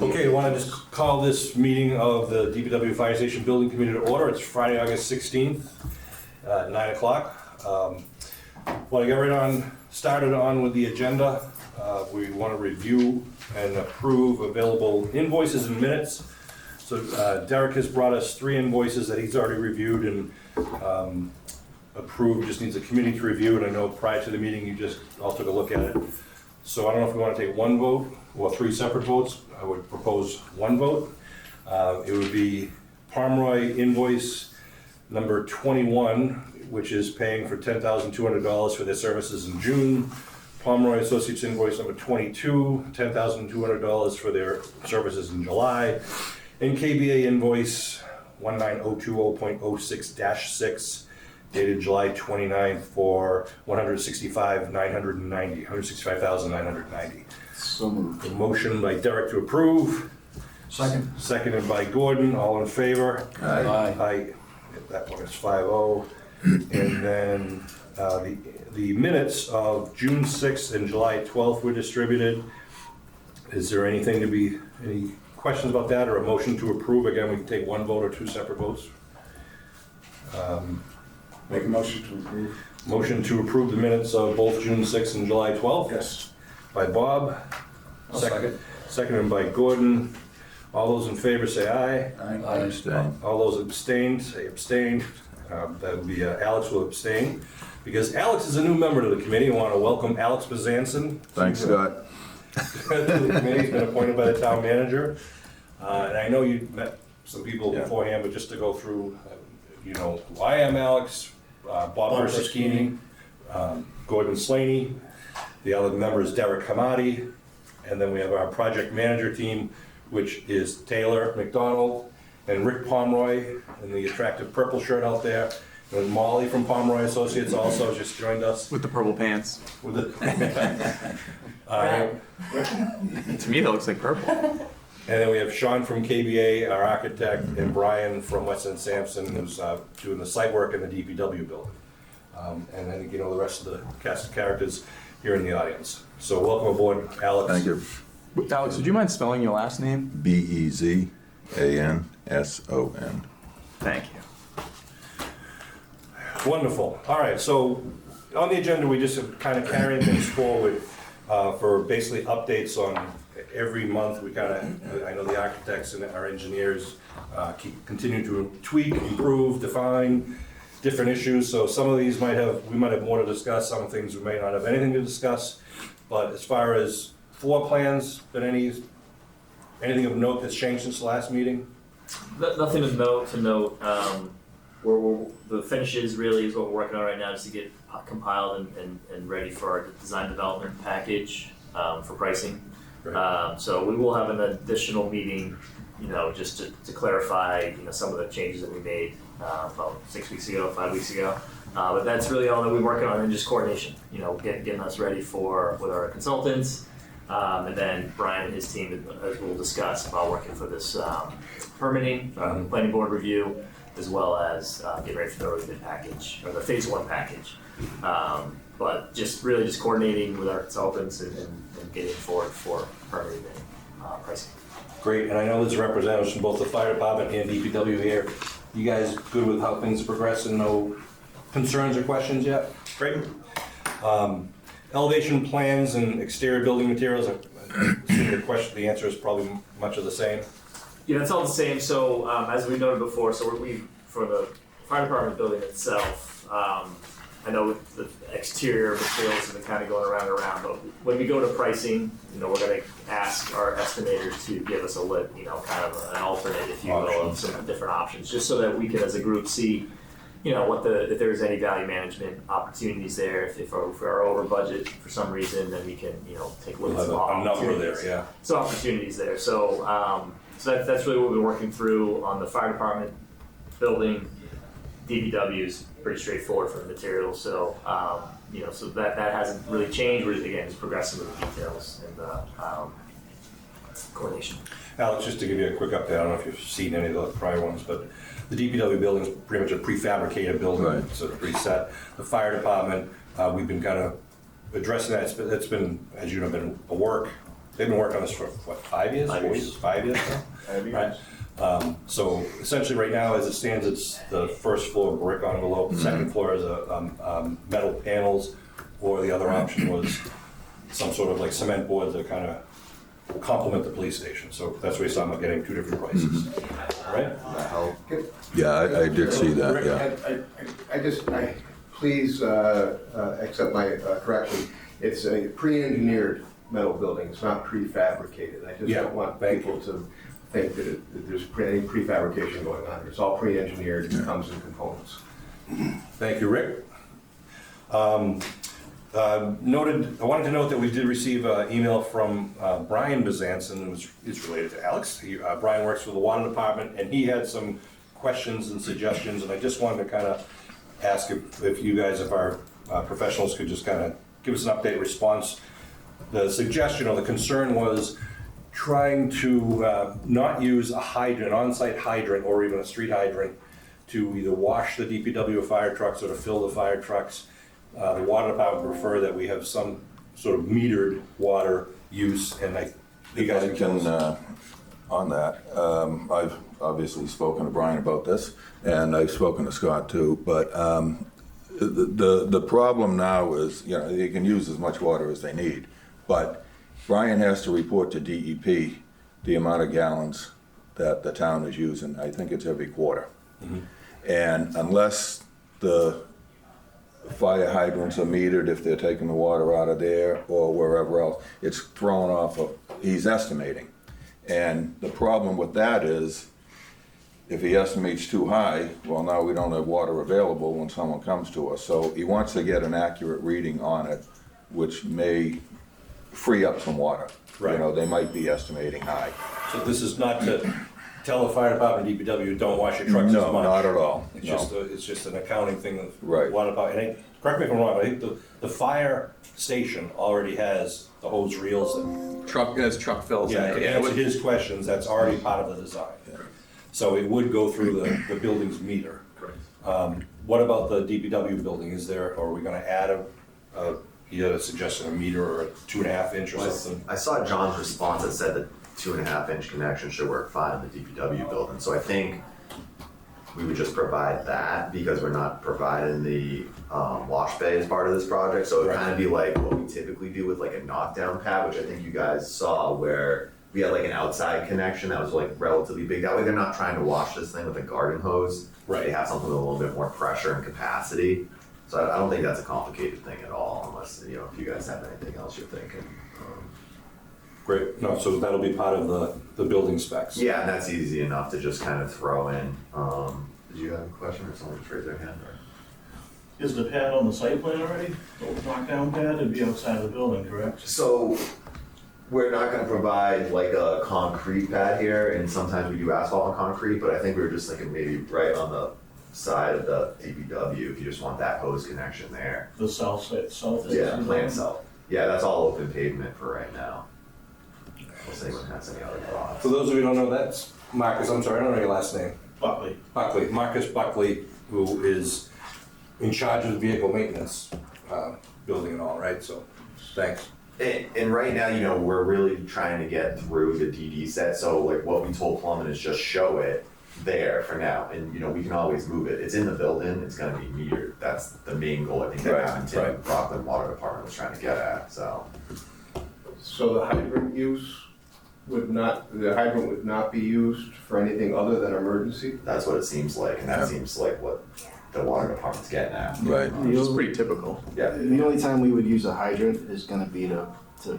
Okay, I want to just call this meeting of the DPW Fire Station Building Committee to order. It's Friday, August 16th at 9 o'clock. Want to get started on with the agenda. We want to review and approve available invoices and minutes. So Derek has brought us 3 invoices that he's already reviewed and approved. Just needs a committee to review, and I know prior to the meeting you just all took a look at it. So I don't know if we want to take one vote or 3 separate votes. I would propose one vote. It would be Pomeroy invoice number 21, which is paying for $10,200 for their services in June. Pomeroy Associates invoice number 22, $10,200 for their services in July. And KBA invoice 19020.06-6 dated July 29th for $165,990. So moved. A motion by Derek to approve. Second. Seconded by Gordon. All in favor? Aye. Aye. That one is 5-0. And then the minutes of June 6th and July 12th were distributed. Is there any questions about that, or a motion to approve? Again, we can take one vote or 2 separate votes. Make a motion to approve. Motion to approve the minutes of both June 6th and July 12th. Yes. By Bob. Seconded by Gordon. All those in favor say aye. Aye. Abstain. All those abstained say abstained. That would be Alex will abstain, because Alex is a new member to the committee. I want to welcome Alex Bazanson. Thanks, Scott. To the committee. He's been appointed by the town manager. And I know you met some people beforehand, but just to go through, you know who I am, Alex, Bob Versaschini, Gordon Slaney. The other member is Derek Hamadi. And then we have our project manager team, which is Taylor McDonald and Rick Pomeroy in the attractive purple shirt out there. And Molly from Pomeroy Associates also just joined us. With the purple pants. With the To me, that looks like purple. And then we have Sean from KBA, our architect, and Brian from Weston Sampson, who's doing the site work in the DPW building. And then, the rest of the cast of characters here in the audience. So welcome aboard, Alex. Thank you. Alex, would you mind spelling your last name? Bezanson. Thank you. Wonderful. All right, so on the agenda, we just kind of carrying things forward for basically updates on every month. We I know the architects and our engineers continue to tweak, improve, define different issues. So some of these we might have more to discuss. Some things we may not have anything to discuss. But as far as floor plans, been anything of note that's changed since the last meeting? Nothing of note to note. The finishes really is what we're working on right now, just to get compiled and ready for our design development package for pricing. Right. So we will have an additional meeting, just to clarify, some of the changes that we made about 6 weeks ago, 5 weeks ago. But that's really all that we're working on, and just coordination. Getting us ready with our consultants, and then Brian and his team, as we'll discuss, about working for this permitting, planning board review, as well as get ready for the early bid package, or the phase 1 package. But just coordinating with our consultants and getting forward for permitting and pricing. Great, and I know there's representatives from both the fire department and DPW here. You guys good with how things are progressing? No concerns or questions yet? Great. Elevation plans and exterior building materials. I assume the answer is probably much of the same. Yeah, it's all the same. So as we noted before, so we for the fire department building itself, I know with the exterior materials have been kind of going around and around, but when we go to pricing, we're going to ask our estimators to give us a kind of an alternate, if you will, of some different options, just so that we can, as a group, see, if there's any value management opportunities there. If we're over budget for some reason, then we can, take a little small opportunities. There, yeah. So opportunities there. So that's really what we're working through on the fire department building. DPW is pretty straightforward for the materials, so so that hasn't really changed. We're just progressing with the details and the coordination. Alex, just to give you a quick update, I don't know if you've seen any of the prior ones, but the DPW building is pretty much a prefabricated building, Right. so it's preset. The fire department, we've been kind of addressing that. It's been, as you know, been a work they've been working on this for, what, 5 years? 5 years. 5 years now? Right. So essentially, right now, as it stands, it's the first floor brick envelope, the second floor is metal panels, or the other option was some sort of like cement boards that kind of complement the police station. So that's where you saw them getting 2 different prices. All right? Yeah, I did see that, yeah. Please accept my correction. It's a pre-engineered metal building, it's not prefabricated. I just Yeah, don't want thank people to think that there's any prefabrication going on. It's all pre-engineered, it comes in components. Thank you, Rick. I wanted to note that we did receive an email from Brian Bezanson, it's related to Alex. Brian works for the water department, and he had some questions and suggestions, and I just wanted to kind of ask if you guys, if our professionals could just kind of give us an update response. The suggestion or the concern was trying to not use a hydrant, an on-site hydrant, or even a street hydrant to either wash the DPW fire trucks or to fill the fire trucks. The water department would prefer that we have some sort of metered water use, and you guys I can tell us. on that, I've obviously spoken to Brian about this, and I've spoken to Scott too, but the problem now is, you know, they can use as much water as they need, but Brian has to report to DEP the amount of gallons that the town is using. I think it's every quarter. Mm-hmm. And unless the fire hydrants are metered, if they're taking the water out of there or wherever else, it's thrown off of, he's estimating. And the problem with that is, if he estimates too high, well, now we don't have water available when someone comes to us. So he wants to get an accurate reading on it, which may free up some water. Right. You know, they might be estimating high. So this is not to tell the fire department, DPW, don't wash your trucks as much. No, not at all. It's No. just an accounting thing of Right. water department. And correct me if I'm wrong, but I think the fire station already has the hose reels and Truck fills. yeah, to answer his questions, that's already part of the design. So it would go through the building's meter. Correct. What about the DPW building? Is there, or are we gonna add you had a suggestion, a meter or a 2.5 inch or something? I saw John's response that said the 2.5 inch connection should work fine in the DPW building, so I think we would just provide that because we're not providing the wash bay as part of this project, so it would Right. kind of be like what we typically do with like a knockdown pad, which I think you guys saw where we had like an outside connection that was like relatively big. That way they're not trying to wash this thing with a garden hose. Right. They have something with a little bit more pressure and capacity. So I don't think that's a complicated thing at all, unless, you know, if you guys have anything else you're thinking. Great, no, so that'll be part of the building specs. Yeah, and that's easy enough to just kind of throw in. Did you have a question or someone just raised their hand? Or? Is the pad on the site plan already? The knockdown pad, it'd be outside of the building, correct? So we're not gonna provide like a concrete pad here, and sometimes we do asphalt and concrete, but I think we were just thinking maybe right on the side of the DPW, if you just want that hose connection there. The south side, south. Yeah, plant cell. Yeah, that's all open pavement for right now. We'll see what has any other thoughts. For those of you who don't know, that's Marcus, I'm sorry, I don't know your last name. Buckley. Buckley, Marcus Buckley, who is in charge of the vehicle maintenance, building and all, right? So, thanks. And right now, you know, we're really trying to get through the DD set, so like what we told Plummet is just show it there for now, and you know, we can always move it. It's in the building, it's gonna be metered. That's the main goal, I think that Right, Abington, right. Rockland Water Department was trying to get at, so. So the hydrant use would not be used for anything other than emergency? That's what it seems like, and that Yeah. seems like what the water department's getting at. Right. Which is pretty typical. Yeah. The only time we would use a hydrant is gonna be to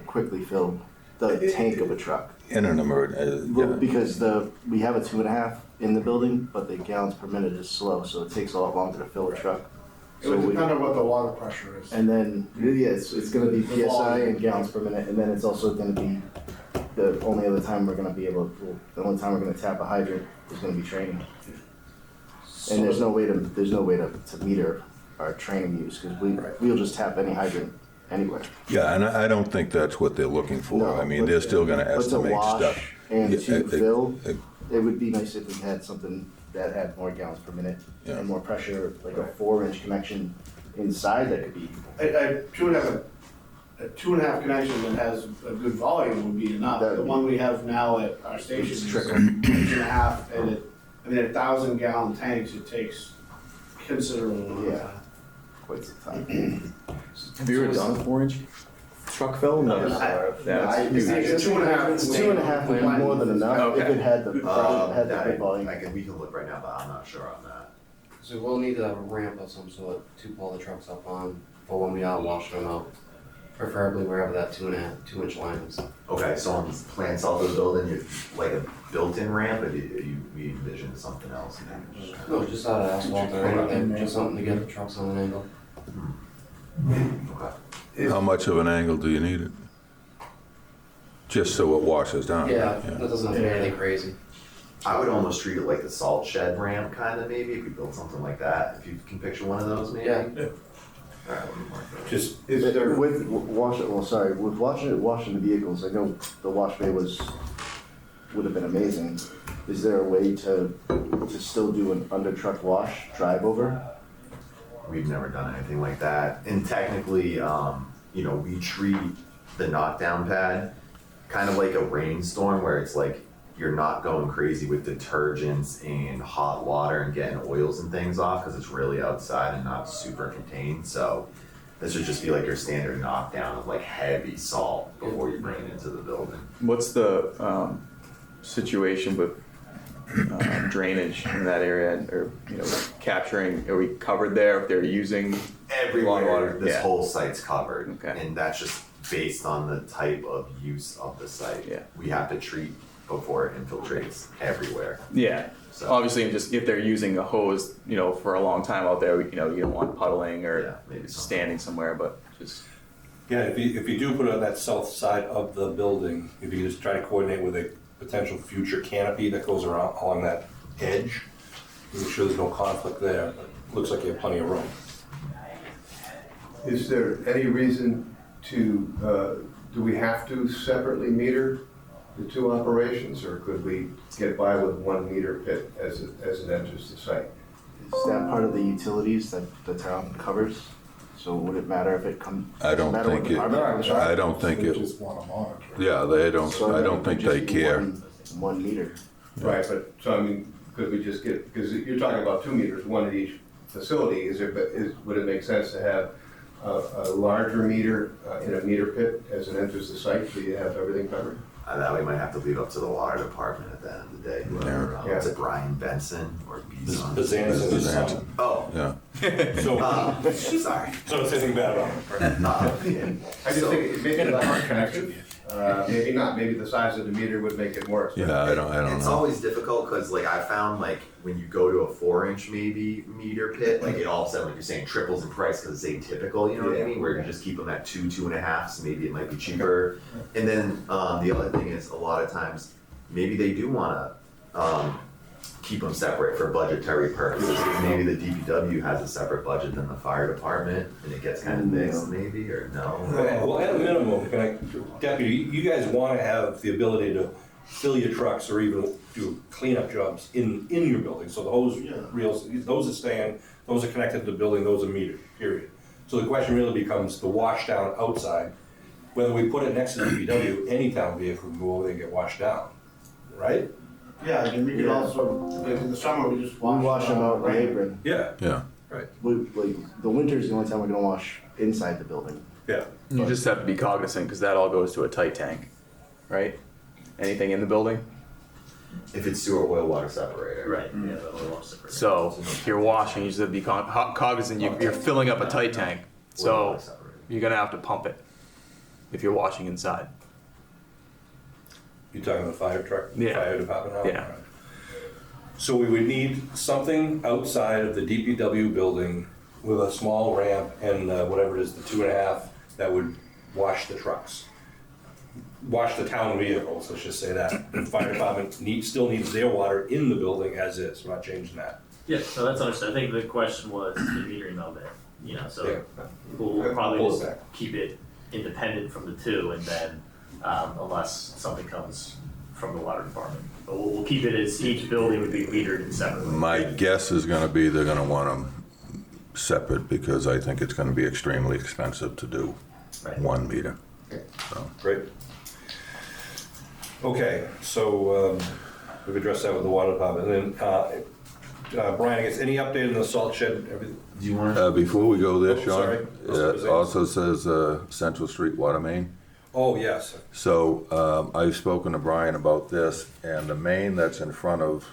quickly fill the tank of a truck. In an emergency, Well, because we have a 2.5 in the building, but the gallons per minute is slow, so it takes a lot longer to fill a truck. It would depend on what the water pressure is. And then, yeah, it's gonna be PSI and gallons per minute, and then it's also gonna be, the only time we're gonna tap a hydrant is gonna be training. And there's no way to meter our training use, because we'll just tap any hydrant anywhere. yeah, and I don't think that's what they're looking for. No, I mean, but- they're still gonna But to estimate wash stuff. and Yeah, to fill, it- it would be nice if we had something that had more gallons per minute Yeah. and more pressure, like a 4-inch connection inside that could be. I do have a 2.5 connection that has a good volume would be enough. The one we have now at our station is 2.5, and I mean, 1,000-gallon tanks, it takes considerable amount of Yeah. time. Quite some time. Have you ever done a 4-inch truck fill? No. That's huge. It's 2.5. 2.5 would be more than enough if Okay. it had the, had the big volume. We can look right now, but I'm not sure on that. So we'll need a ramp of some sort to pull the trucks up on for when we are washing them out. Preferably wherever that 2.5-2-inch line is. Okay, so on the plan south of the building, you like a built-in ramp, or do you envision something else? No, just out of asphalt or anything, just something to get the trucks on an angle. Okay. How much of an angle do you need it? Just so it washes down? Yeah, that doesn't have to be anything crazy. I would almost treat it like the salt shed ramp, kind of, maybe, if we built something like that, if you can picture one of those, maybe? Yeah. Alright, let me mark those. Just, Is there, With washing the vehicles, I know the wash bay would have been amazing. Is there a way to still do an under truck wash drive over? We've never done anything like that. And technically, we treat the knockdown pad kind of like a rainstorm where it's like you're not going crazy with detergents and hot water and getting oils and things off because it's really outside and not super contained. So this would just be like your standard knockdown of like heavy salt before you bring it into the building. What's the situation with drainage in that area, or capturing? Are we covered there if they're using Everywhere, water? this Yeah. whole site's covered. Okay. And that's just based on the type of use of the site. Yeah. We have to treat before it infiltrates everywhere. Yeah. So- Obviously, just if they're using a hose, for a long time out there, you don't want puddling or Yeah, maybe something. standing somewhere, but just yeah, if you do put it on that south side of the building, if you just try to coordinate with a potential future canopy that goes around along that edge, make sure there's no conflict there. Looks like you have plenty of room. is there any reason to, do we have to separately meter the two operations, or could we get by with 1 meter pit as it enters the site? Is that part of the utilities that the town covers? So would it matter if it comes? I don't think it, I don't think They it, just wanna monitor. yeah, they don't, I don't think they care. 1 meter. Right, but, so I mean, could we just get, because you're talking about 2 meters, 1 at each facility, would it make sense to have a larger meter in a meter pit as it enters the site, so you have everything covered? That we might have to leave up to the water department at the end of the day. Whoever, Yeah. Is it Brian Benson or Bison? Bazan's and his son. Oh, Yeah, So, sorry. so don't say anything bad about him. I just think maybe not connection, maybe not, maybe the size of the meter would make it more expensive. yeah, I don't It's know. always difficult because like I found like when you go to a 4-inch maybe meter pit, like it all of a sudden like you're saying triples in price because it's atypical, you know what I mean? Where you just keep them at 2.5, so maybe it might be cheaper. And then the other thing is a lot of times maybe they do want to keep them separate for budgetary purposes. Maybe the DPW has a separate budget than the fire department, and it gets kind of mixed maybe, or no? Well, at a minimum, Deputy, you guys want to have the ability to fill your trucks or even do cleanup jobs in your building. So the hose reels, those are staying, those are connected to the building, those are metered, period. So the question really becomes the wash down outside. Whether we put it next to the DPW, any town vehicle can go over there and get washed down, right? Yeah, and we could also, like in the summer, we just We wash them out in the right? apron. Yeah, Yeah, The winter's the only time we're gonna wash inside the building. yeah. you just have to be cognizant because that all goes to a tight tank, right? Anything in the building. If it's sewer oil water separator. Right, yeah, the oil wash separator. So if you're washing, you just have to be cognizant. You're filling up a tight tank, Oil so water separator. you're gonna have to pump it if you're washing inside. You're talking the fire truck, Yeah. fire department now? Yeah. Right. So we would need something outside of the DPW building with a small ramp and whatever it is, the 2.5, that would wash the trucks. Wash the town vehicles, let's just say that. The fire department still needs their water in the building as is, we're not changing that. Yeah, so that's understood. I think the question was the metering of it, so Yeah. we'll probably Pull it just back. keep it independent from the two, and then unless something comes from the water department. But we'll keep it as each building would be metered separately. my guess is gonna be they're gonna want them separate because I think it's gonna be extremely expensive to do. Right. 1 meter. Great. Okay, so we've addressed that with the water department. And then, Brian, I guess any update on the salt shed? Everything? Do you want Before we go there, Oh, Sean, sorry. it also says Central Street water main. Oh, yes. So I've spoken to Brian about this, and the main that's in front of,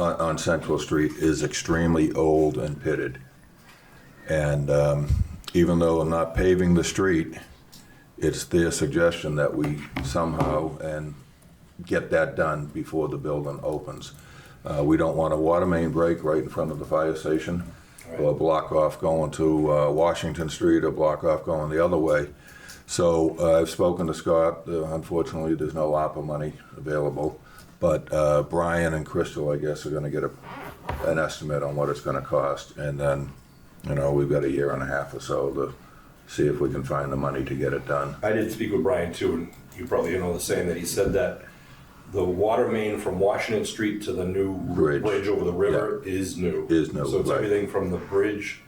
on Central Street is extremely old and pitted. And even though I'm not paving the street, it's their suggestion that we somehow and get that done before the building opens. We don't want a water main break right in front of the fire station, or block off going to Washington Street, or block off going the other way. So I've spoken to Scott. Unfortunately, there's no ARPA money available, but Brian and Crystal, I guess, are gonna get an estimate on what it's gonna cost. And then, you know, we've got a year and a half or so to see if we can find the money to get it done. I did speak with Brian too, and you probably know the same, that he said that the water main from Washington Street to the new Bridge. over the river is new. Is new, So it's right. everything from the bridge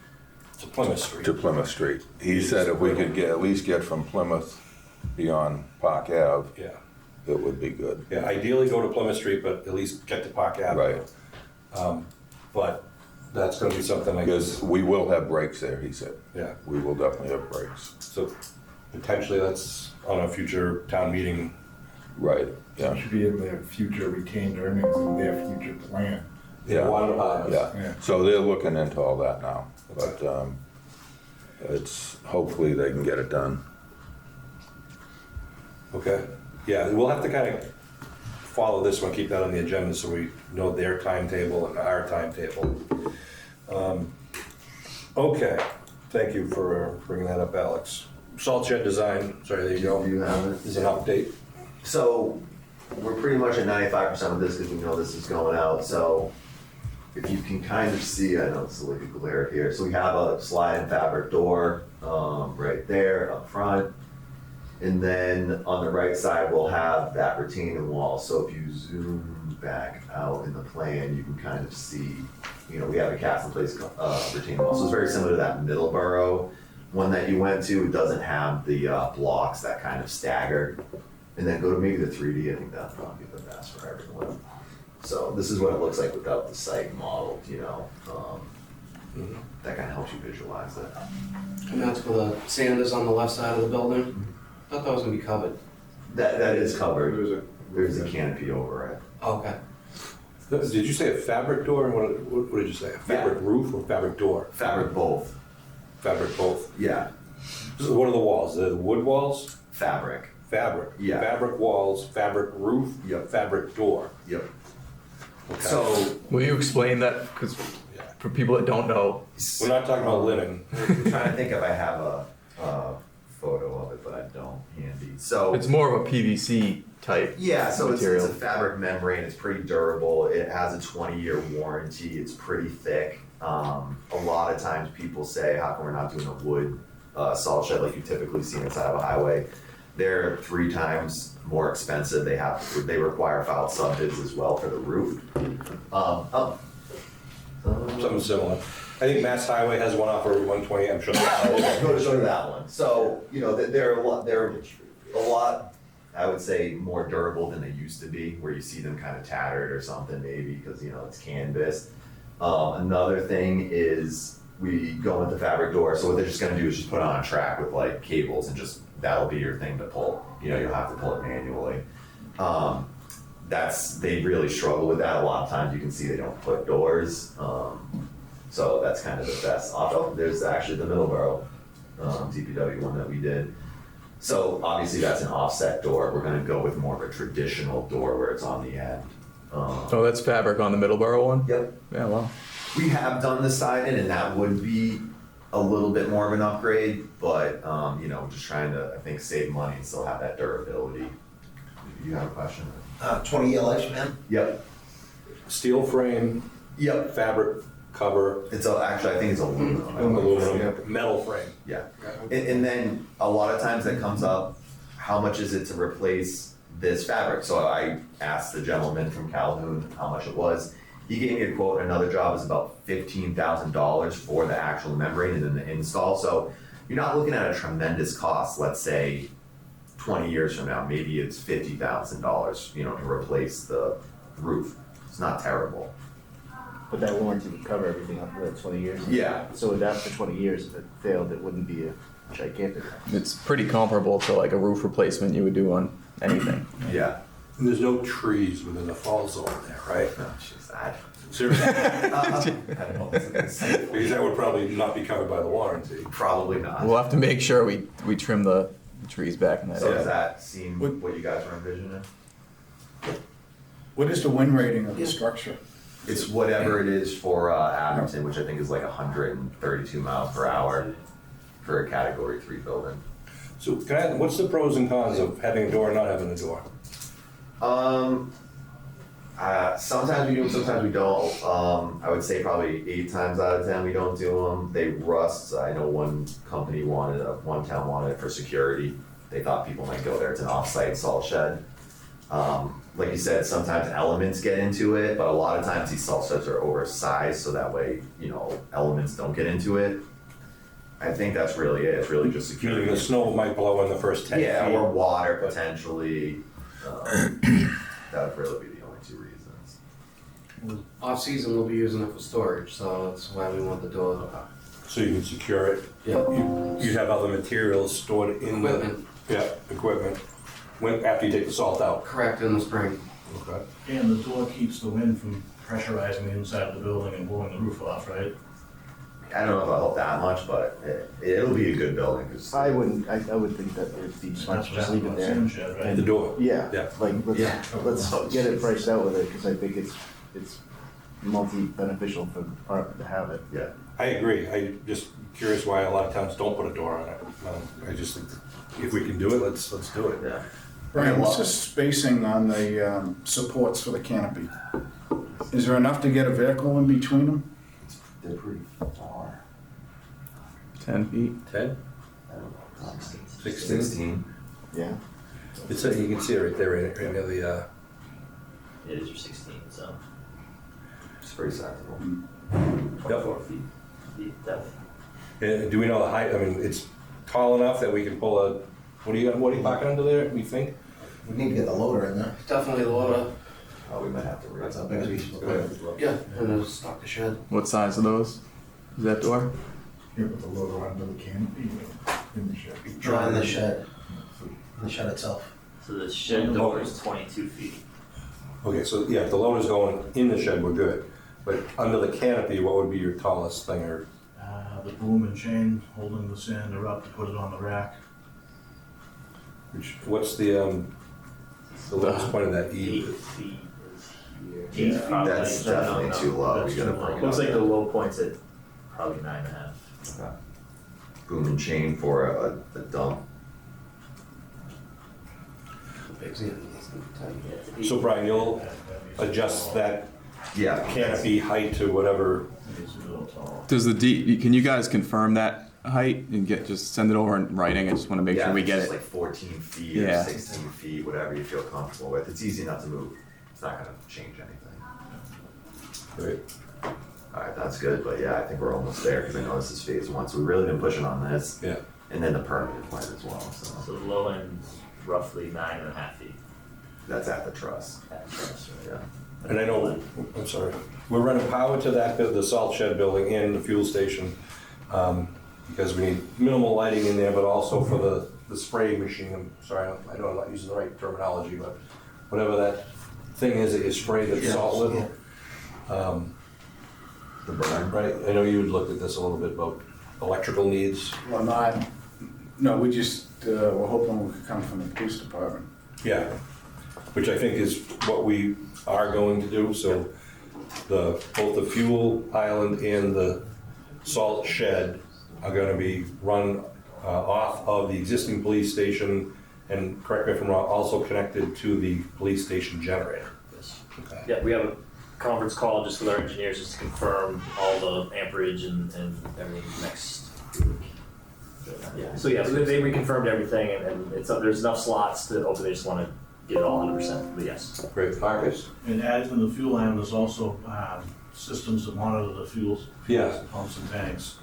to Plymouth Street. To Plymouth Street. He said if we could at least get from Plymouth beyond Park Ave, Yeah, it would be good. yeah, ideally go to Plymouth Street, but at least get to Park Avenue. Right. But that's gonna be something I guess, Because we will have breaks there, he said. yeah. We will definitely have breaks. So potentially that's on a future town meeting. Right, yeah, Should be in their future retained earnings and their future plan. yeah, Water department. yeah. Yeah. So they're looking into all that now, but it's, hopefully they can get it done. Okay, yeah, we'll have to kind of follow this one, keep that on the agenda so we know their timetable and our timetable. Okay, thank you for bringing that up, Alex. Salt shed design, sorry, there you go. Do you have it? Is an update. So we're pretty much at 95% of this because we know this is going out. So if you can kind of see, I know it's like a glare here. So we have a sliding fabric door right there up front. And then on the right side, we'll have that retaining wall. So if you zoom back out in the plan, you can kind of see, you know, we have a cast in place retaining wall. So it's very similar to that Middleborough one that you went to. It doesn't have the blocks that kind of stagger. And then go to maybe the 3D, I think that'd probably be the best for everyone. So this is what it looks like without the site modeled, you know. That kind of helps you visualize it. And that's where the sand is on the left side of the building? I thought that was gonna be covered. That is covered. There's a canopy over it. Oh, okay. Did you say a fabric door? What did you say? A fabric roof or fabric door? Fabric both. Fabric both. Yeah, So what are the walls? The wood walls? fabric. Fabric. Yeah. Fabric walls, fabric roof. Yep. Fabric door. Yep. Okay. So Will you explain that? Because for people that don't know, We're not talking about linen. I'm trying to think if I have a photo of it, but I don't handy. So it's more of a PVC type. yeah, so it's material. a fabric membrane. It's pretty durable. It has a 20-year warranty. It's pretty thick. A lot of times people say, how come we're not doing a wood salt shed like you typically see inside of a highway? They're 3 times more expensive. They require filed sub-bids as well for the roof. Something similar. I think Mass Highway has one off for 120, I'm sure. Go to that one. So, you know, they're a lot, I would say, more durable than they used to be, where you see them kind of tattered or something maybe because, you know, it's canvas. Another thing is we go with the fabric door. So what they're just gonna do is just put it on a track with like cables and just, that'll be your thing to pull. You know, you'll have to pull it manually. They really struggle with that. A lot of times you can see they don't put doors. So that's kind of the best option. Oh, there's actually the Middleborough DPW one that we did. So obviously that's an offset door. We're gonna go with more of a traditional door where it's on the end. Oh, that's fabric on the Middleborough one? Yep. Yeah, well. We have done the siding and that would be a little bit more of an upgrade, but you know, just trying to, I think, save money and still have that durability. You have a question? 20-year lifespan? Yep. Steel frame, Yep. fabric cover, Actually, I think it's aluminum. aluminum, metal frame. Yeah. And then a lot of times that comes up, how much is it to replace this fabric? So I asked the gentleman from Calhoun how much it was. He gave me a quote. Another job is about $15,000 for the actual membrane and then the install. So you're not looking at a tremendous cost. Let's say 20 years from now, maybe it's $50,000, you know, to replace the roof. It's not terrible. But that warranty would cover everything up to 20 years. Yeah. So after 20 years, if it failed, it wouldn't be a gigantic. It's pretty comparable to like a roof replacement you would do on anything. Yeah. And there's no trees within the fall zone there, right? No, jeez, Seriously, I don't know. because that would probably not be covered by the warranty. Probably not. We'll have to make sure we trim the trees back in that So area. does that seem what you guys were envisioning? What is the wind rating of the structure? It's whatever it is for Abington, which I think is like 132 miles per hour for a Category 3 building. So what's the pros and cons of having a door and not having a door? Sometimes we do them, sometimes we don't. I would say probably 8 times out of 10 we don't do them. They rust. I know one town wanted it for security. They thought people might go there. It's an off-site salt shed. Like you said, sometimes elements get into it, but a lot of times these salt sheds are oversized so that way, you know, elements don't get into it. I think that's really it. It's really just security. Meaning the snow might blow in the first 10 feet. Yeah, or water potentially. That would really be the only 2 reasons. Off season, we'll be using it for storage, so that's why we want the door. So you can secure it. Yeah. You'd have other materials stored in Equipment. equipment. After you take the salt out. Correct, in the spring. Okay. And the door keeps the wind from pressurizing the inside of the building and blowing the roof off, right? I don't know if I hope that much, but it'll be a good building. Cause I would think that it'd be smart That's to just what leave it happened on there. Sam Shed, right? The door. Yeah, Yeah. like, Yeah. let's get it priced out with it, because I think it's multi-beneficial for the department to have it. yeah. I agree. I'm just curious why a lot of towns don't put a door on it. I just think if we can do it, let's do it. Yeah. Brian, what's the spacing on the supports for the canopy? Is there enough to get a vehicle in between them? They're pretty far. 10 feet. 10? 16. Yeah. You can see it right there, right near the, It is your 16, so It's pretty sizable. 24 feet depth. do we know the height? I mean, it's tall enough that we can pull a, what are you parking under there, we think? We need to get the loader in there. Definitely the water. Oh, we might have to That's how big as we should look. Yeah, and the stock the shed. What size are those? Is that door? Here, put the loader under the canopy in the shed. Draw in the shed, the shed itself. So the shed door is 22 feet. Okay, so yeah, if the loader's going in the shed, we're good. But under the canopy, what would be your tallest thing or? The boom and chain holding the sander up to put it on the rack. What's the lowest point of that 8 E? feet is here. 8 feet. That's definitely too low. We gotta bring it Looks up. like the low point's at probably 9.5. Okay. Boom and chain for a dump. So Brian, you'll adjust that Yeah. canopy height to whatever. It's a little tall. Does can you guys confirm that height and just send it over in writing? I just want to make sure we get it's it. like 14 feet Yeah. or 16 feet, whatever you feel comfortable with. It's easy enough to move. It's not gonna change anything. Right. All right, that's good, but yeah, I think we're almost there because I know this is phase 1, so we've really been pushing on this. Yeah. And then the permanent plan as well, So so the low end's roughly 9.5 feet. that's at the truss. At first, right? Yeah. And I know, I'm sorry, we're running power to that, the salt shed building and the fuel station, because we need minimal lighting in there, but also for the spray machine. I'm sorry, I know I'm not using the right terminology, but whatever that thing is that you spray the salt with. The burn. Right, I know you had looked at this a little bit about electrical needs. Well, no, we just, we're hoping we could come from the police department. Yeah, which I think is what we are going to do, so both the fuel island and the salt shed are gonna be run off of the existing police station, and correct me if I'm wrong, also connected to the police station generator. Yes. Okay. Yeah, we have a conference call just with our engineers just to confirm all the amperage and everything next week. Yeah, so yeah, so they reconfirmed everything and there's enough slots to open, they just wanna get it all 100%, but yes. Great, Marcus? And added to the fuel island, there's also systems that monitor the fuels. Yeah. Pumps and tanks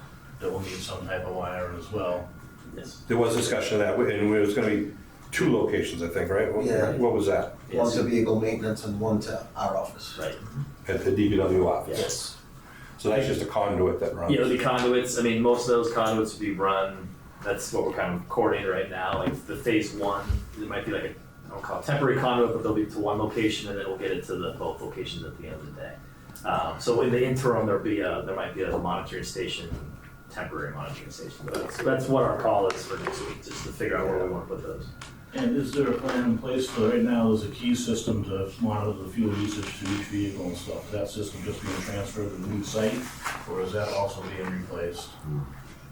that will need some type of wiring as well. Yes. There was discussion of that, and it was gonna be 2 locations, I think, right? Yeah. What was that? One to vehicle maintenance and one to our office. Right. At the DPW office? Yes. So that's just a conduit that runs? You know, the conduits, I mean, most of those conduits would be run, that's what we're kind of coordinating right now, like the phase 1, it might be like a, I don't call it temporary conduit, but they'll be to one location and then we'll get it to the both locations at the end of the day. So in the interim, there might be a monitoring station, temporary monitoring station, but that's what our call is for next week, just to figure out where we want to put those. And is there a plan in place for, right now, there's a key system to monitor the fuel usage to each vehicle and stuff. Is that system just being transferred to the new site, or is that also being replaced?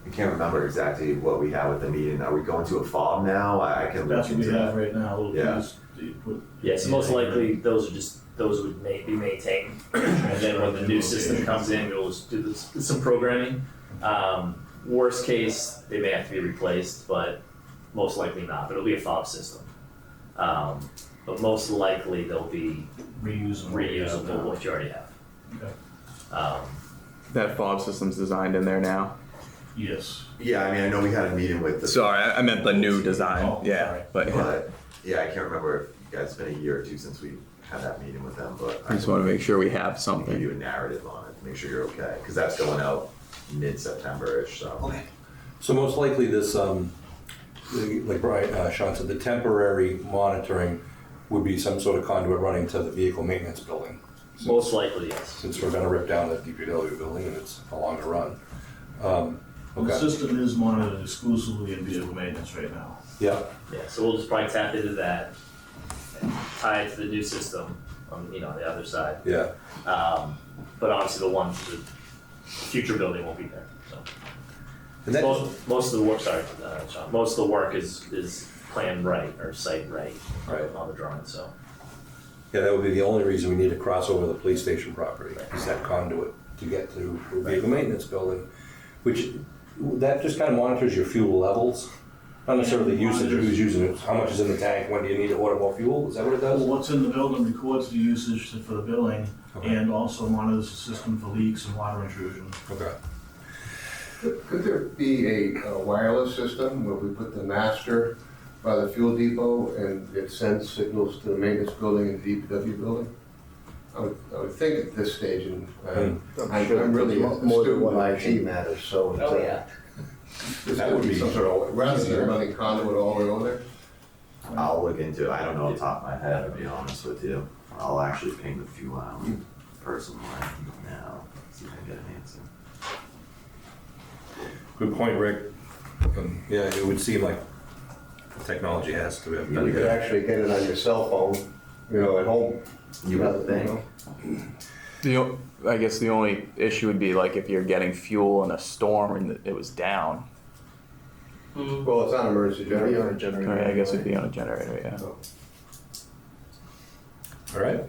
I can't remember exactly what we have with the meeting. Are we going to a fob now? I can look That's what we into have that. right now, little Yeah. keys. that you put- Yeah, so most likely, those would be maintained, and then when the new system comes in, we'll just do some programming. Worst case, they may have to be replaced, but most likely not, but it'll be a fob system. But most likely, they'll be reusable, what you already have. Okay. That fob system's designed in there now. Yes. Yeah, I mean, I know we had a meeting with the. Sorry, I meant the new design. Oh, Yeah, sorry. but Yeah, I can't remember if you guys, it's been a year or 2 since we had that meeting with them, but. I just want to make sure we have Give something. you a narrative on it to make sure you're okay, because that's going out mid-September-ish, so. Okay. So most likely this, like Brian, Sean said, the temporary monitoring would be some sort of conduit running to the vehicle maintenance building. Most likely, yes. Since we're gonna rip down the DPW building and it's a longer run. The Okay, system is monitored exclusively in vehicle maintenance right now. yeah, Yeah, so we'll just probably tap into that, and tie it to the new system on, on the other side. yeah. But obviously the future building won't be there, so. And that, Most of the work, sorry, Sean, most of the work is planned right, or site right, Right. on the drawing, so. yeah, that would be the only reason we need to cross over the police station property, is that conduit to get to the vehicle maintenance building, which, that just kind of monitors your fuel levels, not necessarily the usage, who's using it, how much is in the tank, when do you need to order more fuel, is that what it does? Well, what's in the building records the usage for the billing Okay. and also monitors the system for leaks and water intrusion. Okay. Could there be a wireless system where we put the master by the fuel depot and it sends signals to the maintenance building and the DPW building? I would think at this stage, and I'm really a More than student one of IT IT. matters, so. Oh, yeah. This That would would be be some sort of, rather easier. than running conduit all the way over there. I'll look into it. I don't know off the top of my head, to be honest with you. I'll actually ping the fuel out personally now, see if I can get an answer. Good point, Rick. Yeah, it would seem like technology has to have. You could actually get it on your cell phone, at home. You would think. I guess the only issue would be like if you're getting fuel in a storm and it was down. Well, it's on emergency It'd be on a generator. generator. I guess it'd be on a generator, yeah. All right.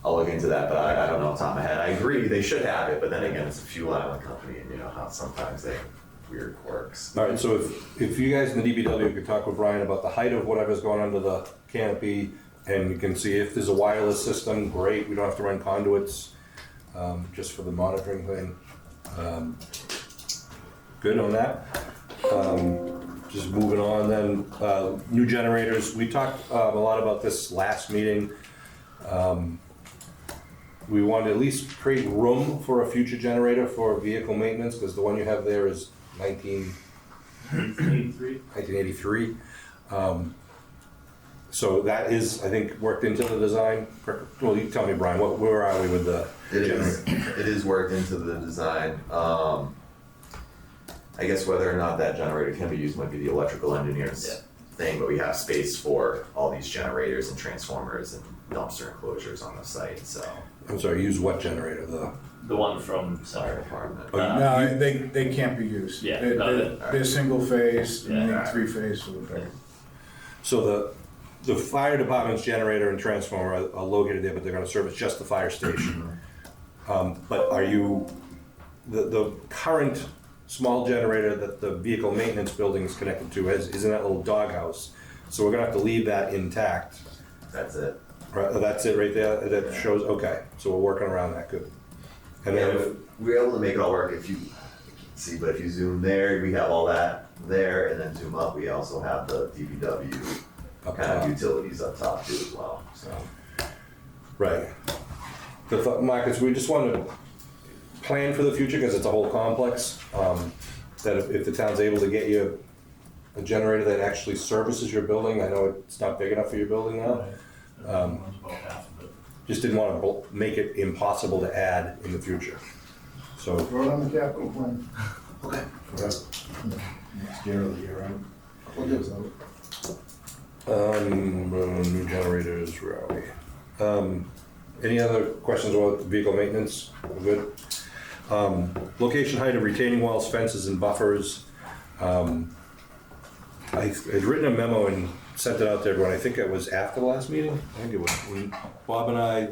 I'll look into that, but I don't know off the top of my head. I agree, they should have it, but then again, it's a fuel island company, and you know how sometimes they have weird quirks. All right, so if you guys in the DPW could talk with Brian about the height of whatever's going under the canopy, and you can see if there's a wireless system, great, we don't have to run conduits, just for the monitoring thing. Good on that. Just moving on then, new generators, we talked a lot about this last meeting. We want to at least create room for a future generator for vehicle maintenance, because the one you have there is 1983. So that is, I think, worked into the design. Well, you tell me, Brian, where are we with the generator? It is worked into the design. I guess whether or not that generator can be used might be the electrical engineer's thing, but we have space for all these generators and transformers and dumpster enclosures on the site, so. I'm sorry, use what generator? The one from Fire department. No, they can't be used. Yeah, They're single phase, Yeah. you need 3-phase for the better. So the fire department's generator and transformer are located there, but they're gonna service just the fire station. But are you, the current small generator that the vehicle maintenance building is connected to is in that little doghouse. So we're gonna have to leave that intact. That's it. Right, that's it right there, that shows, okay, so we're working around that, good. And then, We're able to make it all work if you, see, but if you zoom there, we have all that there, and then zoom up, we also have the DPW kind of utilities up top too as well, so. Right. The thought, Marcus, we just want to plan for the future because it's a whole complex. That if the town's able to get you a generator that actually services your building, I know it's not big enough for your building now. Runs about half of it. Just didn't want to make it impossible to add in the future. So, Throw it on the capital plan. Okay. Next year of the year, right? We'll do it. new generators, where are we? Any other questions about vehicle maintenance? We're good. Location height of retaining walls, fences, and buffers. I had written a memo and sent it out to everyone. I think it was after the last meeting. I think it was when Bob and I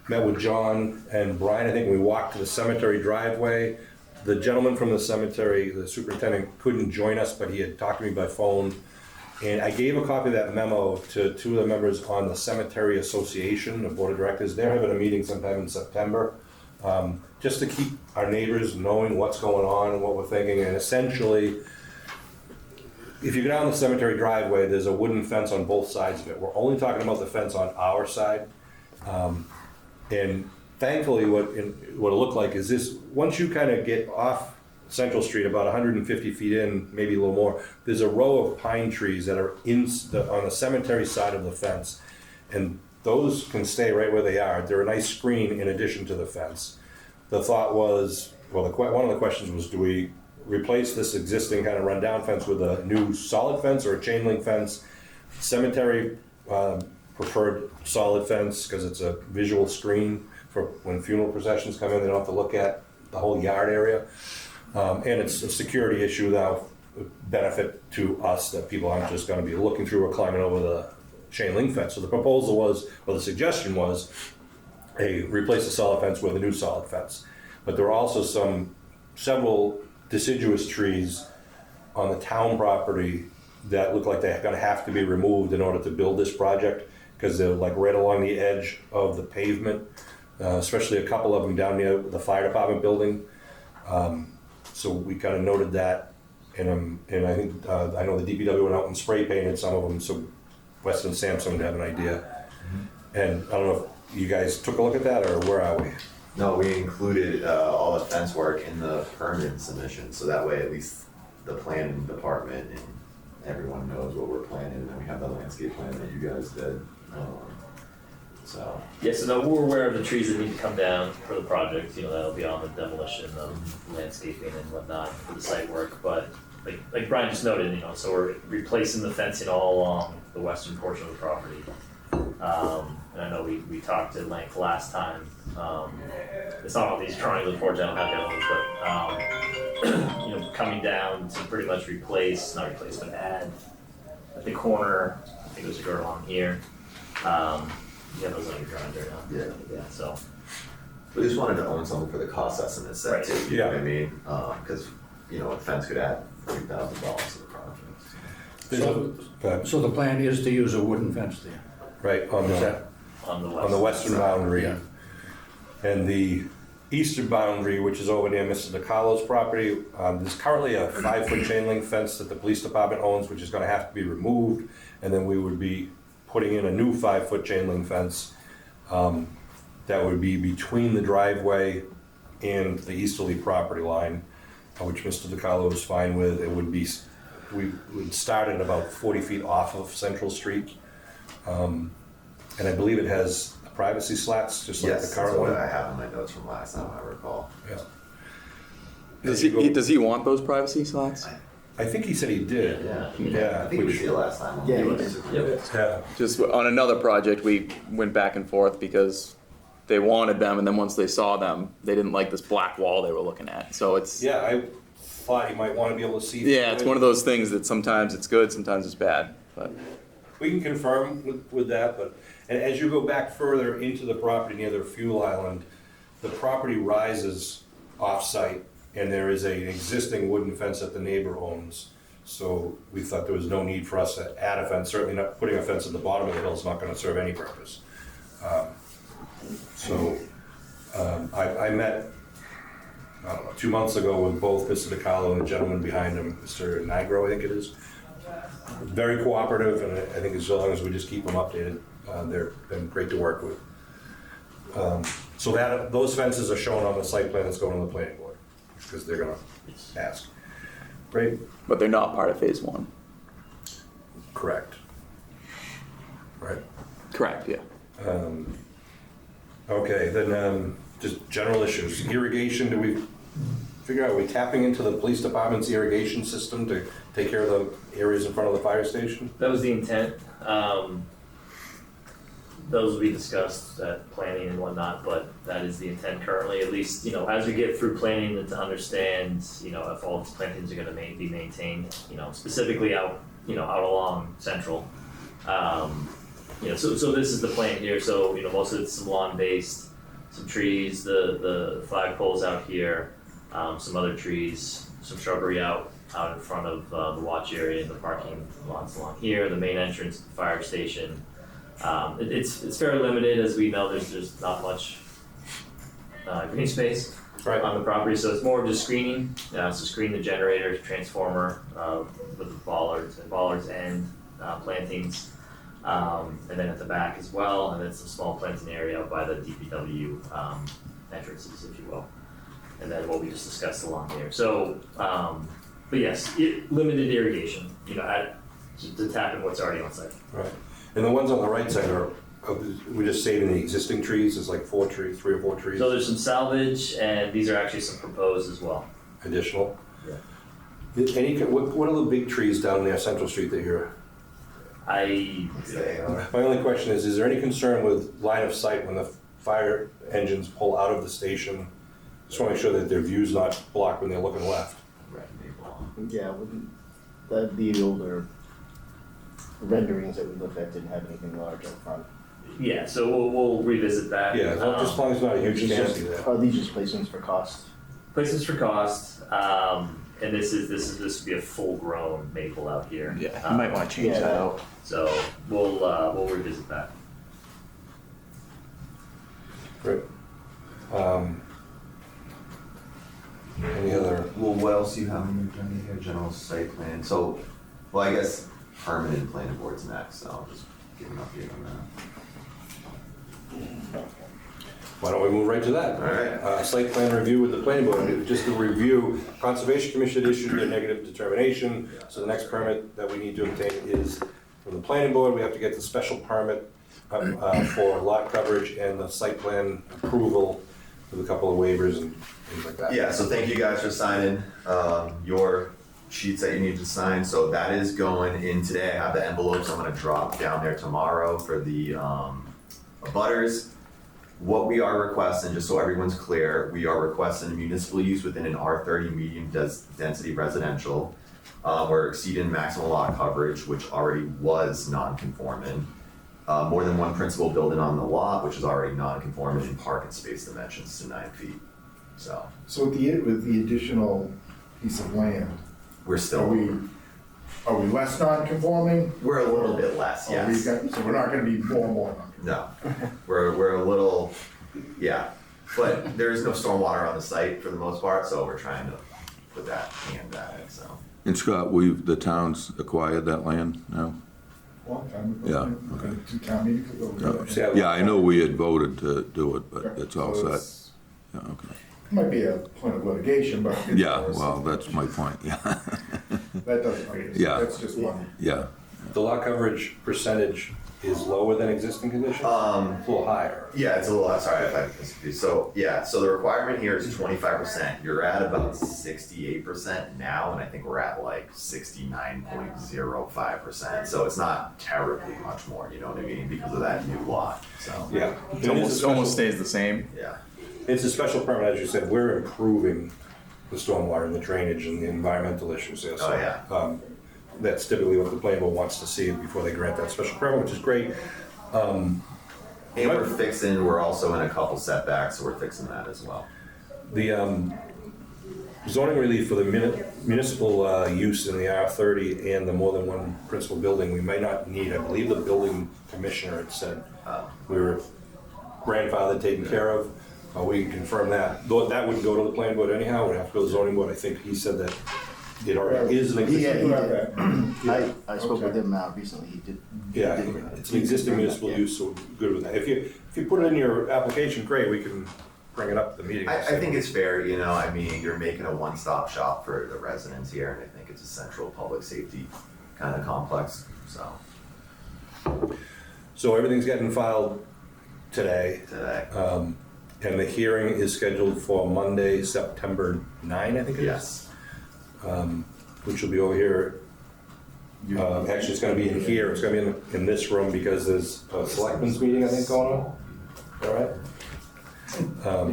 met with John and Brian. I think we walked to the cemetery driveway. The gentleman from the cemetery, the superintendent, couldn't join us, but he had talked to me by phone. And I gave a copy of that memo to two of the members on the Cemetery Association, the Board of Directors. They're having a meeting sometime in September, just to keep our neighbors knowing what's going on and what we're thinking. And essentially, if you go down the cemetery driveway, there's a wooden fence on both sides of it. We're only talking about the fence on our side. And thankfully, what it looked like is this, once you kind of get off Central Street, about 150 feet in, maybe a little more, there's a row of pine trees that are on the cemetery side of the fence. And those can stay right where they are. They're a nice screen in addition to the fence. The thought was, well, one of the questions was, do we replace this existing kind of rundown fence with a new solid fence or a chain link fence? Cemetery preferred solid fence because it's a visual screen for when funeral processions come in. They don't have to look at the whole yard area. And it's a security issue now, benefit to us that people aren't just going to be looking through or climbing over the chain link fence. So the proposal was, or the suggestion was, replace the solid fence with a new solid fence. But there are also several deciduous trees on the town property that look like they're going to have to be removed in order to build this project because they're like right along the edge of the pavement, especially a couple of them down near the fire department building. So we kind of noted that, and I think I know the DPW went out and spray painted some of them, so Weston Sampson would have an idea. And I don't know if you guys took a look at that, or where are we? No, we included all the fence work in the permit submission, so that way at least the planning department and everyone knows what we're planning, and then we have the landscape plan that you guys did. So. Yeah, so now we're aware of the trees that need to come down for the project, that'll be on the demolition of landscaping and whatnot for the site work, but like Brian just noted, so we're replacing the fencing all along the western portion of the property. And I know we talked at length last time. It's not on these drawings, unfortunately, I don't have the other ones, but coming down to pretty much not replace, but add at the corner. I think there's a girl on here. You have those on your drawings right now. Yeah. So. We just wanted to own something for the cost estimate set Right. too. You know what I mean? Because a fence could add $3,000 to the project. So the plan is to use a wooden fence there? Right, on the western boundary. Yeah. And the eastern boundary, which is over near Mr. DiCarlo's property, there's currently a 5-foot chain link fence that the police department owns, which is gonna have to be removed. And then we would be putting in a new 5-foot chain link fence that would be between the driveway and the easterly property line, which Mr. DiCarlo is fine with. It would be, we would start at about 40 feet off of Central Street. And I believe it has privacy slats, just like Yes, the that's current what one. I have in my notes from last time, I recall. Yeah. Does he want those privacy slats? I think he said he did. Yeah. I think it was here last time. Yeah, He he was- Yeah. Just on another project, we went back and forth because they wanted them, and then once they saw them, they didn't like this black wall they were looking at. So it's Yeah, I thought you might want to be able to see. yeah, it's one of those things that sometimes it's good, sometimes it's bad. But We can confirm with that, but and as you go back further into the property near the fuel island, the property rises off-site, and there is an existing wooden fence that the neighbor owns. So we thought there was no need for us to add a fence. Certainly not putting a fence at the bottom of the hill is not going to serve any purpose. I met I don't know, 2 months ago with both Mr. DiCarlo and the gentleman behind him, Mr. Nigro, I think it is. Very cooperative, and I think as long as we just keep them updated, they've been great to work with. So those fences are shown on the site plan that's going to the planning board, because they're gonna ask. Great, But they're not part of phase one. correct. Right. Correct, yeah. Okay, then just general issues. Irrigation, do we figure out, are we tapping into the police department's irrigation system to take care of the areas in front of the fire station? That was the intent. Those will be discussed at planning and whatnot, but that is the intent currently, at least, as we get through planning and to understand, if all the plantings are gonna be maintained, specifically out along Central. So this is the plan here, so, most of it's some lawn-based, some trees, the flagpoles out here, some other trees, some shrubbery out in front of the watch area and the parking lots along here, the main entrance to the fire station. It's fairly limited, as we know, there's not much green space on the property, so it's more of just screening, so screen the generators, transformer with the bollards and plantings, and then at the back as well, and then some small planting area out by the DPW entrances, if you will, and then what we just discussed along here. So, but yes, limited irrigation, to tap in what's already on site. Right. And the ones on the right side we're just saving the existing trees, it's like 3 or 4 trees? So there's some salvage, and these are actually some proposed as well. Additional? Yeah. What are the big trees down there, Central Street, that you're? My only question is there any concern with line of sight when the fire engines pull out of the station? Just want to make sure that their view's not blocked when they're looking left. Yeah, the older renderings that we looked at didn't have anything large up front. Yeah, so we'll revisit that. Yeah, just as long as it's not a huge canopy there. Are these just placements for cost? Places for cost, and this would be a full-grown maple out here. Yeah, you might want to change that out. So we'll revisit that. Great. Any other? Well, what else do you have on your agenda here? General site plan. So, well, I guess permanent planning board's next, so I'll just give an update on that. Why don't we move right to that? All right. Site plan review with the planning board. Just to review, Conservation Commission issued their negative determination, so the next permit that we need to obtain is from the planning board. We have to get the special permit for lot coverage and the site plan approval with a couple of waivers and things like that. Yeah, so thank you guys for signing your sheets that you need to sign. So that is going in today. I have the envelopes I'm gonna drop down there tomorrow for the abutters. What we are requesting, just so everyone's clear, we are requesting municipal use within an R30 medium density residential. We're exceeding maximum lot coverage, which already was non-conforming. More than one principal building on the lot, which is already non-conforming in parking space dimensions to 9 feet. So So with the additional piece of land, we're still, are we less non-conforming? we're a little bit less, yes. So we're not gonna be more non-conforming? No, we're a little, yeah, but there is no stormwater on the site for the most part, so we're trying to put that hand at it, so. And Scott, the town's acquired that land now? Long time ago. Yeah, okay. 2 town meetings ago. Yeah, I know we had voted to do it, but it's all So set. Yeah, okay. Might be a point of litigation, but. Yeah, well, that's my point, yeah. That doesn't make it, Yeah. that's just one. Yeah, The lot coverage percentage is lower than existing conditions? A little higher. Yeah, it's a little, sorry if I confused. So, yeah, so the requirement here is 25%. You're at about 68% now, and I think we're at like 69.05%. So it's not terribly much more, you know what I mean, because of that new lot, so. Yeah. It almost stays the same. Yeah. It's a special permit, as you said, we're improving the stormwater and the drainage and the environmental issues there. So, Oh, yeah. That's typically what the planning board wants to see before they grant that special permit, which is great. And we're also in a couple setbacks, so we're fixing that as well. The zoning relief for the municipal use in the R30 and the more than one principal building, we may not need. I believe the building commissioner had said we were grandfathered taken care of. We can confirm that. Though that would go to the planning board anyhow, would have to go to the zoning board. I think he said that it already is an existing. I spoke with him recently, he did. Yeah, he did bring it. it's an existing municipal use, so we're good with that. If you put it in your application, great, we can bring it up at the meeting. I think it's fair, you know, I mean, you're making a one-stop shop for the residents here, and I think it's a central public safety kind of complex, so. So everything's getting filed today. Today. And the hearing is scheduled for Monday, September 9, I think it is. Yes. Which will be over here. Actually, it's gonna be in here, it's gonna be in this room because there's a selectmen's meeting, I think, going on. All right?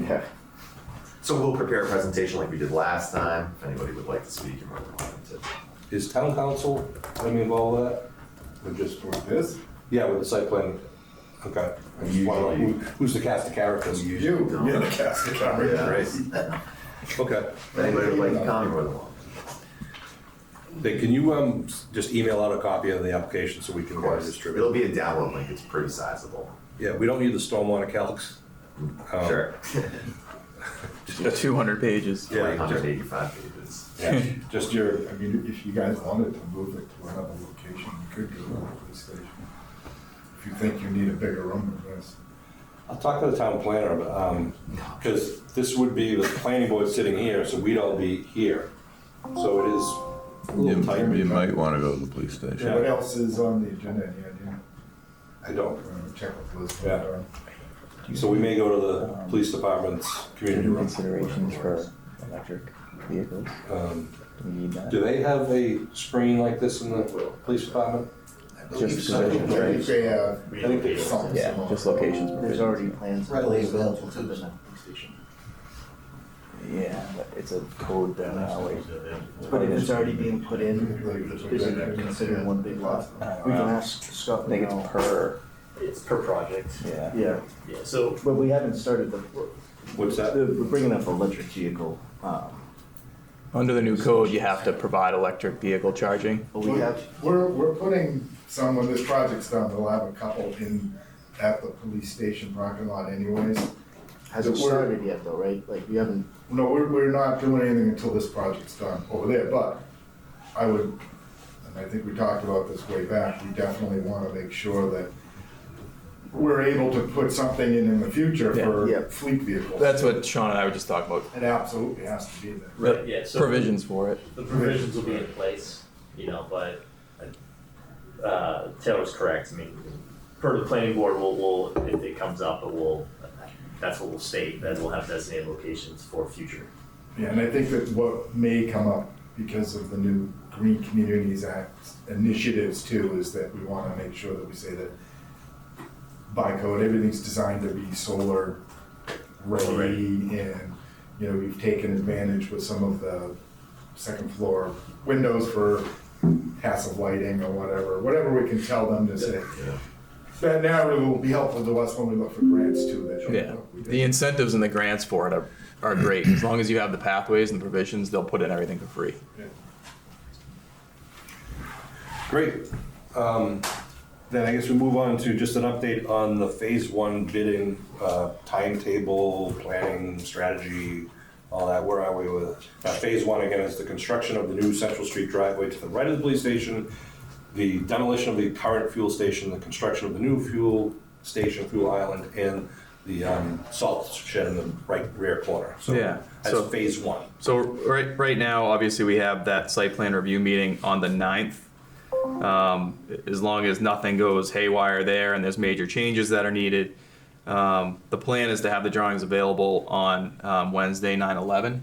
Yeah. So we'll prepare a presentation like we did last time. If anybody would like to speak, you're more than welcome to. Is town council gonna be involved with that? Or just with this? Yeah, with the site plan. Okay. I just wanna know who's the cast of characters? You're the cast of characters. Yeah. Okay. If anybody would like to comment, you're more than welcome. Hey, can you just email out a copy of the application so we can Of course. distribute It'll it? be a download link. It's pretty sizable. Yeah, we don't need the stormwater calcs. Sure. Just 200 pages. Yeah, 385 pages. Yeah, just your, I mean, if you guys wanted to move it to another location, you could go to the police station. If you think you need a bigger room than this. I'll talk to the town planner, because this would be the planning board sitting here, so we'd all be here. So it is a little tight. You might wanna go to the police station. Yeah. What else is on the agenda? Any idea? I don't. Check with Liz. Yeah. So we may go to the police department's community room. Considerations for electric vehicles. Do we need that? Do they have a screen like this in the police department? Just I think provisions, they have I think they something. yeah, just locations. There's provisions. already plans. in Readily place available to to the the police station. Yeah, but it's a code that But if it's already being put in, is it considered one big lot? We can ask Scott. I think it's per, It's per project. yeah. Yeah, Yeah, so but we haven't started What's that? we're bringing up electric vehicle. Under the new code, you have to provide electric vehicle charging. But we have, We're putting some, when this project's done, we'll have a couple at the police station parking lot anyways. hasn't We're- started yet though, right? Like we haven't, No, we're not doing anything until this project's done over there, but I would, and I think we talked about this way back, we definitely wanna make sure that we're able to put something in the future Yeah. for fleet vehicles. That's what Sean and I were just talking about. It absolutely has to be there. Right, yeah, so Provisions for it. the provisions will be in place, you know, but Taylor's correct. I mean, per the planning board, we'll if it comes up, that's what we'll state, that we'll have designated locations for future. Yeah, and I think that what may come up because of the new Green Communities Act initiatives too, is that we wanna make sure that we say that by code, everything's designed to be solar ready, and, you know, we've taken advantage with some of the second floor windows for passive lighting or whatever we can tell them to say. That narrative will be helpful to us when we look for grants too, that show, Yeah, look, we did. the incentives and the grants for it are great. As long as you have the pathways and the provisions, they'll put in everything for free. Great. Then I guess we move on to just an update on the phase one bidding, timetable, planning, strategy, all that. Where are we with it? Phase one, again, is the construction of the new Central Street driveway to the right of the police station, the demolition of the current fuel station, the construction of the new fuel station, fuel island, and the salt shed in the right rear corner. So Yeah, that's so- phase one. So right now, obviously, we have that site plan review meeting on the 9th. As long as nothing goes haywire there and there's major changes that are needed, the plan is to have the drawings available on Wednesday, 9/11.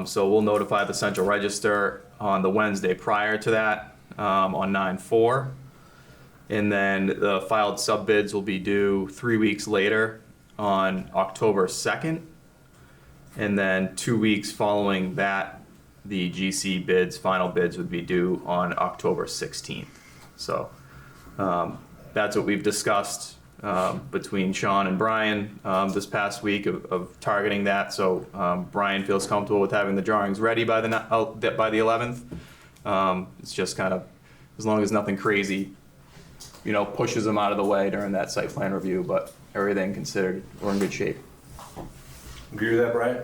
So we'll notify the Central Register on the Wednesday prior to that, on 9/4. And then the filed subbids will be due 3 weeks later on October 2nd. And then 2 weeks following that, the GC bids, final bids would be due on October 16th. So that's what we've discussed between Sean and Brian this past week of targeting that. So Brian feels comfortable with having the drawings ready by the 11th. It's just kind of, as long as nothing crazy, pushes them out of the way during that site plan review, but everything considered, we're in good shape. Agree with that, Brian?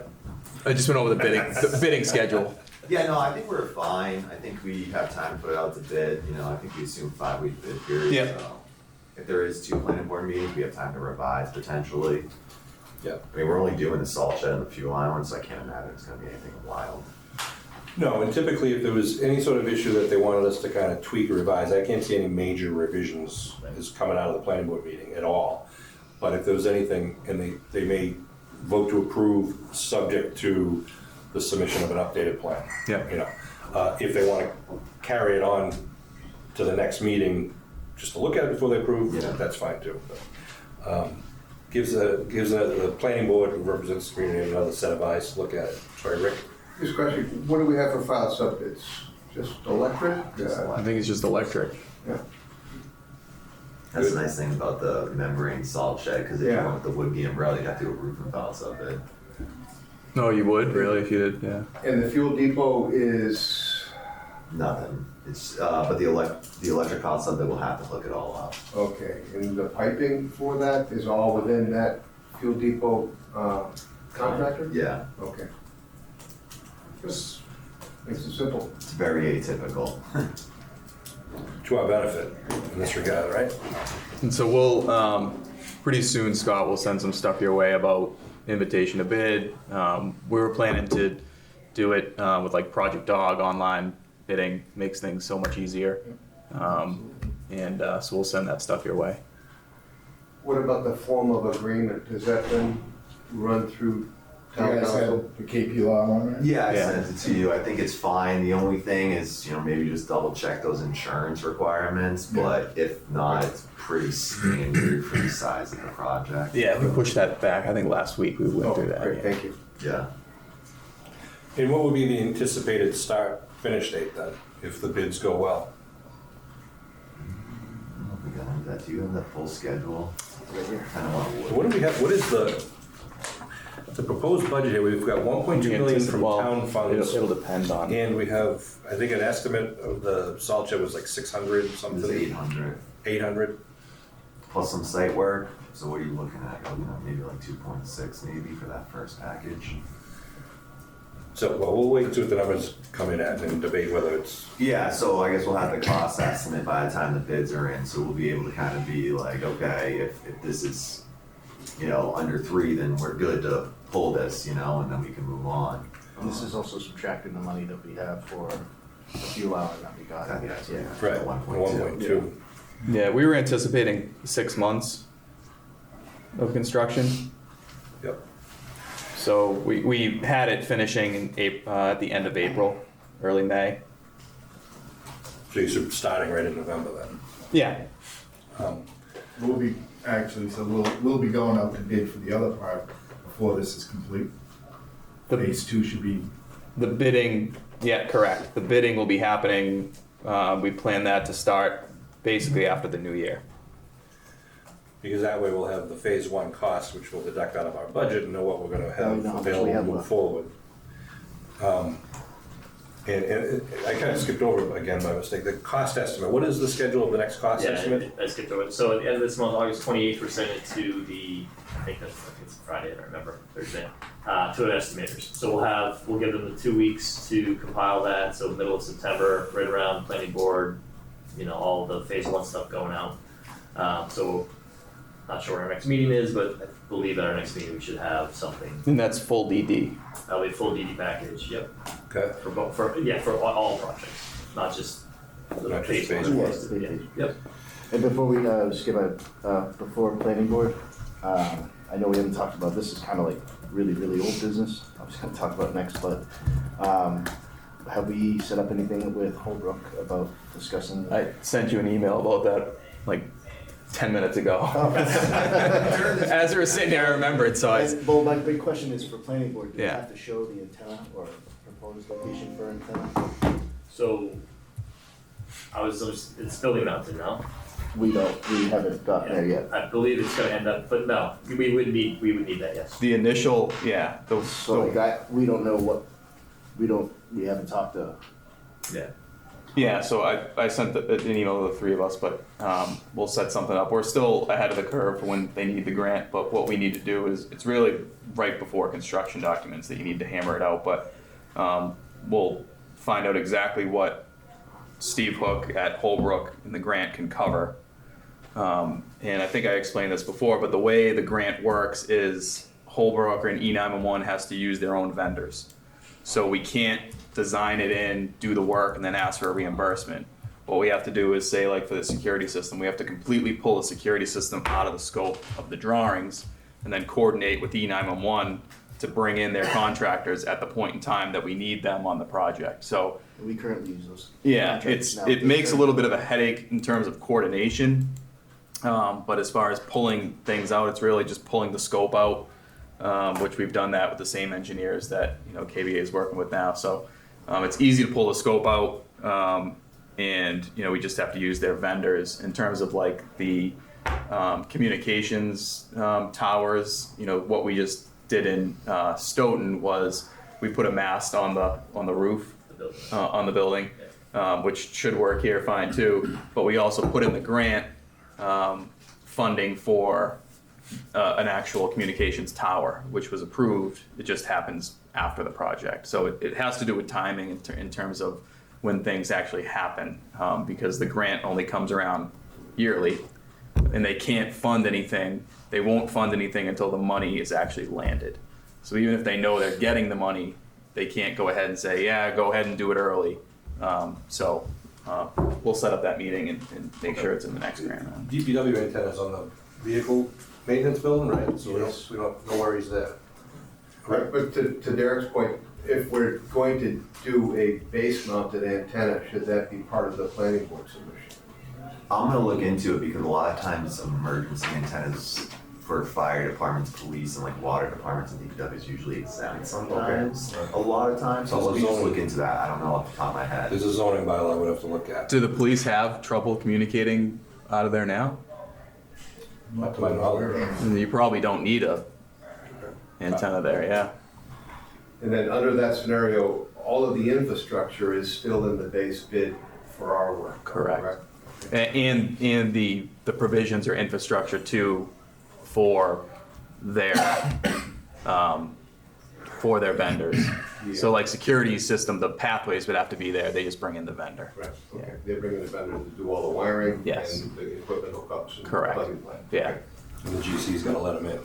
I just went over the bidding schedule. Yeah, no, I think we're fine. I think we have time to put it out to bid. You know, I think we assume 5-week bid period. Yeah. So if there is 2 planning board meetings, we have time to revise potentially. Yeah. I mean, we're only doing the salt shed and the fuel island, so I can't imagine it's gonna be anything wild. No, and typically if there was any sort of issue that they wanted us to kind of tweak or revise, I can't see any major revisions is coming out of the planning board meeting at all. But if there was anything, and they may vote to approve, subject to the submission of an updated plan. Yeah. You know, if they want to carry it on to the next meeting, just to look at it before they approve, Yeah. that's fine too. But, gives the planning board who represents the community another set of eyes to look at it. Sorry, Rick? This question, what do we have for file subbids? Just electric? I think it's just electric. Yeah. That's the nice thing about the membrane salt shed, because if you Yeah. went with the wood beam umbrella, you'd have to do a roof and file sub bid. No, you would really if you did. Yeah. And the fuel depot is, Nothing. It's, but the electric file sub bid will have to hook it all up. okay, and the piping for that is all within that fuel depot contractor? Yeah, Okay. Just makes it simple. it's very atypical. To our benefit in this regard, right? And so we'll pretty soon, Scott will send some stuff your way about invitation to bid. We were planning to do it with like Project Dog online bidding, makes things so much easier. So we'll send that stuff your way. What about the form of agreement? Does that then run through You town guys council? had the KP law one, right? Yeah, I Yeah. sent it to you. I think it's fine. The only thing is, you know, maybe just double check those insurance requirements, but if not, it's pretty standard for the size of the project. Yeah, we pushed that back. I think last week we went Oh, through that. great, yeah. thank you. Yeah. And what would be the anticipated finish date then, if the bids go well? We got into that. Do you have the full schedule? Right here. Kind of want What do we have, what is the proposed budget here? We've got 1.2 million from Well, town funds. It'll depend on. And we have, I think an estimate of the salt shed was like 600 It's something, 800 800. plus some site work. So what are you looking at? You know, maybe like 2.6 maybe for that first package. So, well, we'll wait and see what the numbers come in at and debate whether it's, Yeah, so I guess we'll have the cost estimate by the time the bids are in, so we'll be able to kind of be like, okay, if this is, you know, under 3, then we're good to pull this, you know, and then we can move on. This is also subtracting the money that we have for the fuel island that we got. Yeah. right, 1.2. 1.2. Yeah, we were anticipating 6 months of construction. Yep. So we had it finishing in at the end of April, early May. So you're starting right in November then? Yeah. We'll be, actually, so we'll be going out to bid for the other part before this is complete. Phase 2 should be, The bidding, yeah, correct. The bidding will be happening, we plan that to start basically after the new year. Because that way we'll have the phase 1 cost, which we'll deduct out of our budget and know what we're gonna Yeah, we have know how much we available to have move left. forward. And I kind of skipped over again by mistake, the cost estimate, what is the schedule of the next cost estimate? I skipped over it. So at the end of this month, August 28th, we're sending it to I think it's Friday, I don't remember, Thursday, to the estimators. So we'll give them the 2 weeks to compile that, so middle of September, right around planning board, you know, all the phase 1 stuff going out. So not sure what our next meeting is, but I believe at our next meeting we should have something. And that's full DD. That'll be a full DD package, yep, Okay, for all projects, not just the Not just phase 1. phase one. Yes, they did. Yep. And before we skip before planning board, I know we haven't talked about, this is kind of like really, really old business. I was gonna talk about it next, but have we set up anything with Holbrook about discussing? I sent you an email about that like 10 minutes ago. As we were sitting there, I remembered, so Well, my big question is for planning board, do we Yeah. have to show the antenna or proposed location for antenna? So it's building mounted now. We haven't gotten there yet. I believe it's gonna end up, but no, we would need that, yes. the initial, yeah, So like we don't know what, we haven't talked to, Yeah. Yeah, so I sent an email to the three of us, but we'll set something up. We're still ahead of the curve for when they need the grant, but what we need to do is, it's really right before construction documents that you need to hammer it out, but we'll find out exactly what Steve Hook at Holbrook and the grant can cover. And I think I explained this before, but the way the grant works is Holbrook and E911 has to use their own vendors. So we can't design it in, do the work, and then ask for a reimbursement. What we have to do is say, like for the security system, we have to completely pull the security system out of the scope of the drawings and then coordinate with E911 to bring in their contractors at the point in time that we need them on the project. So We currently use those. yeah, contracts now. it makes a little bit of a headache in terms of coordination. But as far as pulling things out, it's really just pulling the scope out, which we've done that with the same engineers that, you know, KBA is working with now. So it's easy to pull the scope out, and, you know, we just have to use their vendors in terms of like the communications towers. You know, what we just did in Stoughton was we put a mast on the roof on the building, which should work here fine too. But we also put in the grant funding for an actual communications tower, which was approved. It just happens after the project. So it has to do with timing in terms of when things actually happen, because the grant only comes around yearly, and they can't fund anything. They won't fund anything until the money is actually landed. So even if they know they're getting the money, they can't go ahead and say, yeah, go ahead and do it early. We'll set up that meeting and make sure it's in the next grant. DPW antennas on the vehicle maintenance building, right? So we don't, no worries there. Right, but to Derek's point, if we're going to do a base mounted antenna, should that be part of the planning board submission? I'm gonna look into it because a lot of times emergency antennas for fire departments, police, and like water departments and DPWs usually exempt sometimes. A lot of times, so let me just look into that. I don't know off the top of my head. There's a zoning bylaw we'd have to look at. Do the police have trouble communicating out of there now? Not to my knowledge. You probably don't need a antenna there, yeah. And then under that scenario, all of the infrastructure is still in the base bid for our work. Correct. And the provisions or infrastructure too for their vendors. So like security system, the pathways would have to be there. They just bring in the vendor. Right, okay. They bring in the vendor to do all the wiring Yes. and the equipment hookups. And Correct. plugging plan. Yeah. And the GC's gotta let them in.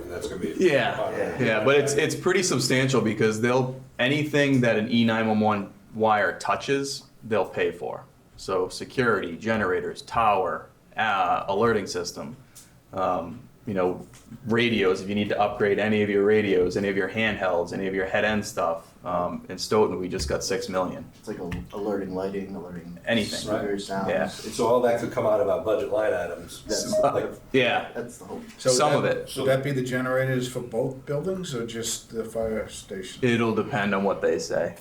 That's gonna be. Yeah, but it's pretty substantial because anything that an E911 wire touches, they'll pay for. So security, generators, tower, alerting system, you know, radios, if you need to upgrade any of your radios, any of your handhelds, any of your head-end stuff. In Stoughton, we just got $6 million. It's like alerting lighting, alerting Anything. speakers, sounds. Yeah. So all that could come out of our budget line items. Yeah, That's the whole. some of it. Should that be the generators for both buildings or just the fire station? It'll depend on what they say.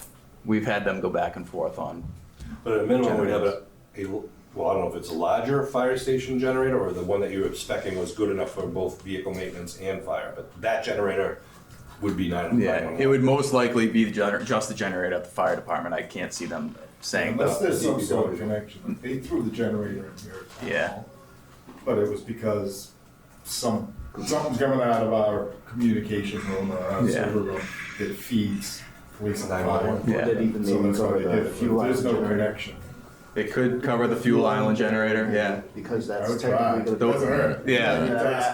We've had them go back and forth on. But at a minimum, we'd have well, I don't know if it's a larger fire station generator or the one that you were expecting was good enough for both vehicle maintenance and fire, but that generator would be 911. Yeah, it would most likely be just the generator at the fire department. I can't see them saying Unless that. there's some sort of connection. They threw the generator in here. Yeah. But it was because something's coming out of our communication room or our server room that feeds police and fire. Yeah. That even So maybe that's why cover they the did it. fuel There's no island generator. connection. It could cover the fuel island generator, yeah. Because I that's would try. technically It doesn't hurt. Yeah.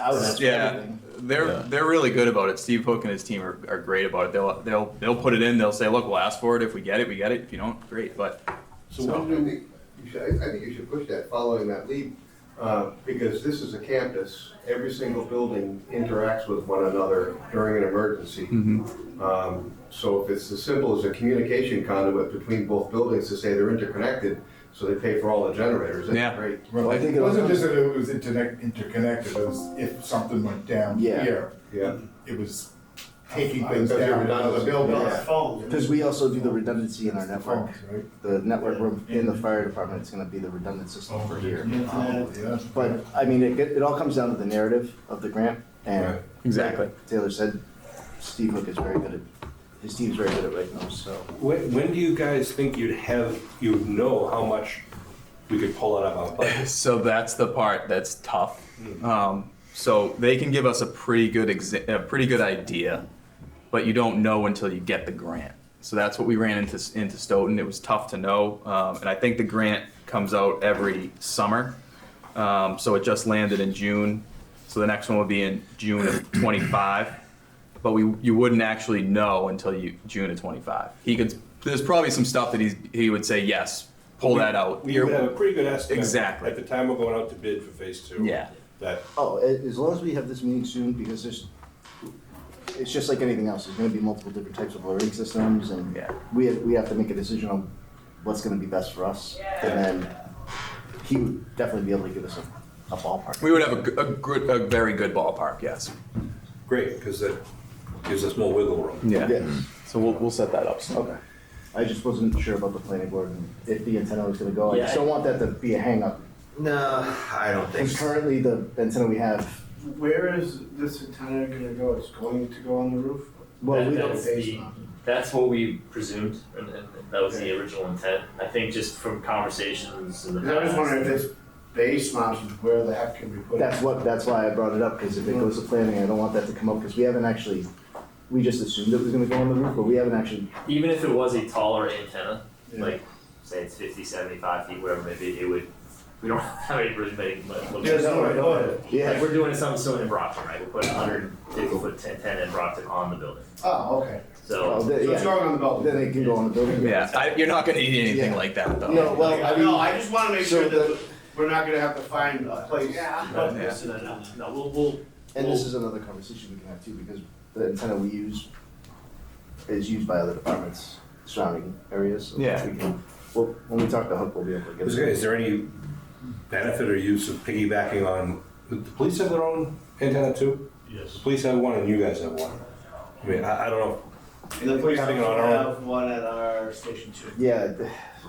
I would ask for Yeah. everything. They're really good about it. Steve Hook and his team are great about it. They'll put it in. They'll say, look, we'll ask for it. If we get it, we get it. If you don't, great. But So when do I think you should push that following that lead, because this is a campus, every single building interacts with one another during an emergency. So if it's as simple as a communication conduit between both buildings to say they're interconnected, so they pay for all the generators, Yeah. that's great. Well, I think it it wasn't was- just that it was interconnected, it was if something went down Yeah. here, Yeah. it was taking things Because down they're to the redundant. building. Yeah, phones. Because we also do the redundancy in our network. Phones, right? The network room in the fire department is gonna be the redundant system for here. Yeah. But, I mean, it all comes down to the narrative of the grant, and Right. exactly. like Taylor said, Steve Hook is very good at his team's very good at writing those, so. When do you guys think you'd know how much we could pull out of our budget? So that's the part that's tough. So they can give us a pretty good idea, but you don't know until you get the grant. So that's what we ran into Stoughton. It was tough to know, and I think the grant comes out every summer. So it just landed in June. So the next one will be in June of 25. But you wouldn't actually know until June of 25. There's probably some stuff that he would say, yes, pull that out. We would have a pretty good estimate. Exactly. At the time we're going out to bid for phase 2. Yeah. As long as we have this meeting soon, because it's just like anything else, there's gonna be multiple different types of alerting systems, and we have to make a decision on what's gonna be best for us, and then he would definitely be able to give us a ballpark. We would have a very good ballpark, yes. Great, because that gives us more wiggle room. Yeah. Yes. So we'll set that up soon. Okay. I just wasn't sure about the planning board and if the antenna was gonna go. I just don't want that to be a hang-up. No, I don't think Because so. currently the antenna we have, Where is this antenna gonna go? It's going to go on the roof? well, we don't. That's what we presumed, and that was the original intent. I think just from conversations in the past. I was wondering if it's base mounted, where the heck can we put it? That's why I brought it up, because if it goes to planning, I don't want that to come up, because we haven't actually, we just assumed it was gonna go on the roof, but we haven't actually. Even if it was a taller antenna, Yeah. like say it's 50, 75 feet, whatever it may be, we don't have any really big. There's no way to put it. Yeah. Like we're doing something similar in Brockton, right? We're putting a 150-foot antenna in Brockton on the building. Oh, okay. So So it's going on the building? Then it can go on the building. Yeah, you're not gonna need anything Yeah. like that, though. No, well, I mean. No, I just wanna make so sure that we're not gonna have to find a place. no, we'll And this is another conversation we can have too, because the antenna we use is used by other departments surrounding areas. So Yeah. we can, well, when we talk to Hook, we'll be able to get. Is there any benefit or use of piggybacking on, the police have their own antenna too? Yes. The police have one and you guys have one. I mean, I don't know. And the police Having it also on our own. have one at our station too. Yeah,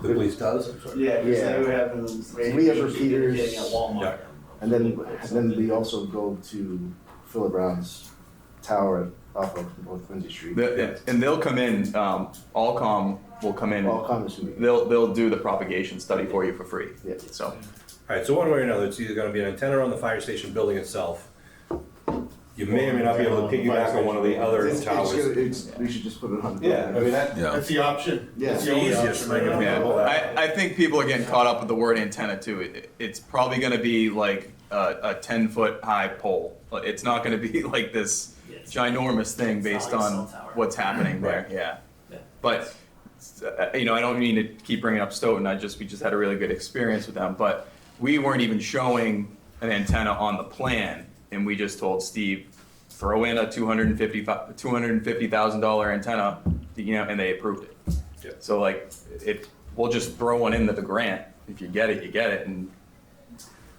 The police does? Yeah, because Yeah. they were having. We have repeaters. Getting at Walmart. Yeah. and then we also go to Philip Brown's tower off of North Quincy Street. And they'll come in, Allcom will come in, All comments to me. they'll do the propagation study for you for free. Yeah. So, All right, so one way or another, it's either gonna be an antenna on the fire station building itself. You may or may not be able to piggyback on one of the other towers. We should just put it on. the Yeah, I building. mean, that, Yeah. That's the option. Yeah. That's the only easiest option. thing. yeah, I think people are getting caught up with the word antenna too. It's probably gonna be like a 10-foot high pole. But it's not gonna be like this ginormous thing based It's not like a on cell tower. what's happening there, yeah. But, I don't mean to keep bringing up Stoughton, we just had a really good experience with them, but we weren't even showing an antenna on the plan, and we just told Steve, throw in a $250,000 antenna, and they approved it. Yeah. So like, we'll just throw one into the grant, if you get it, you get it, and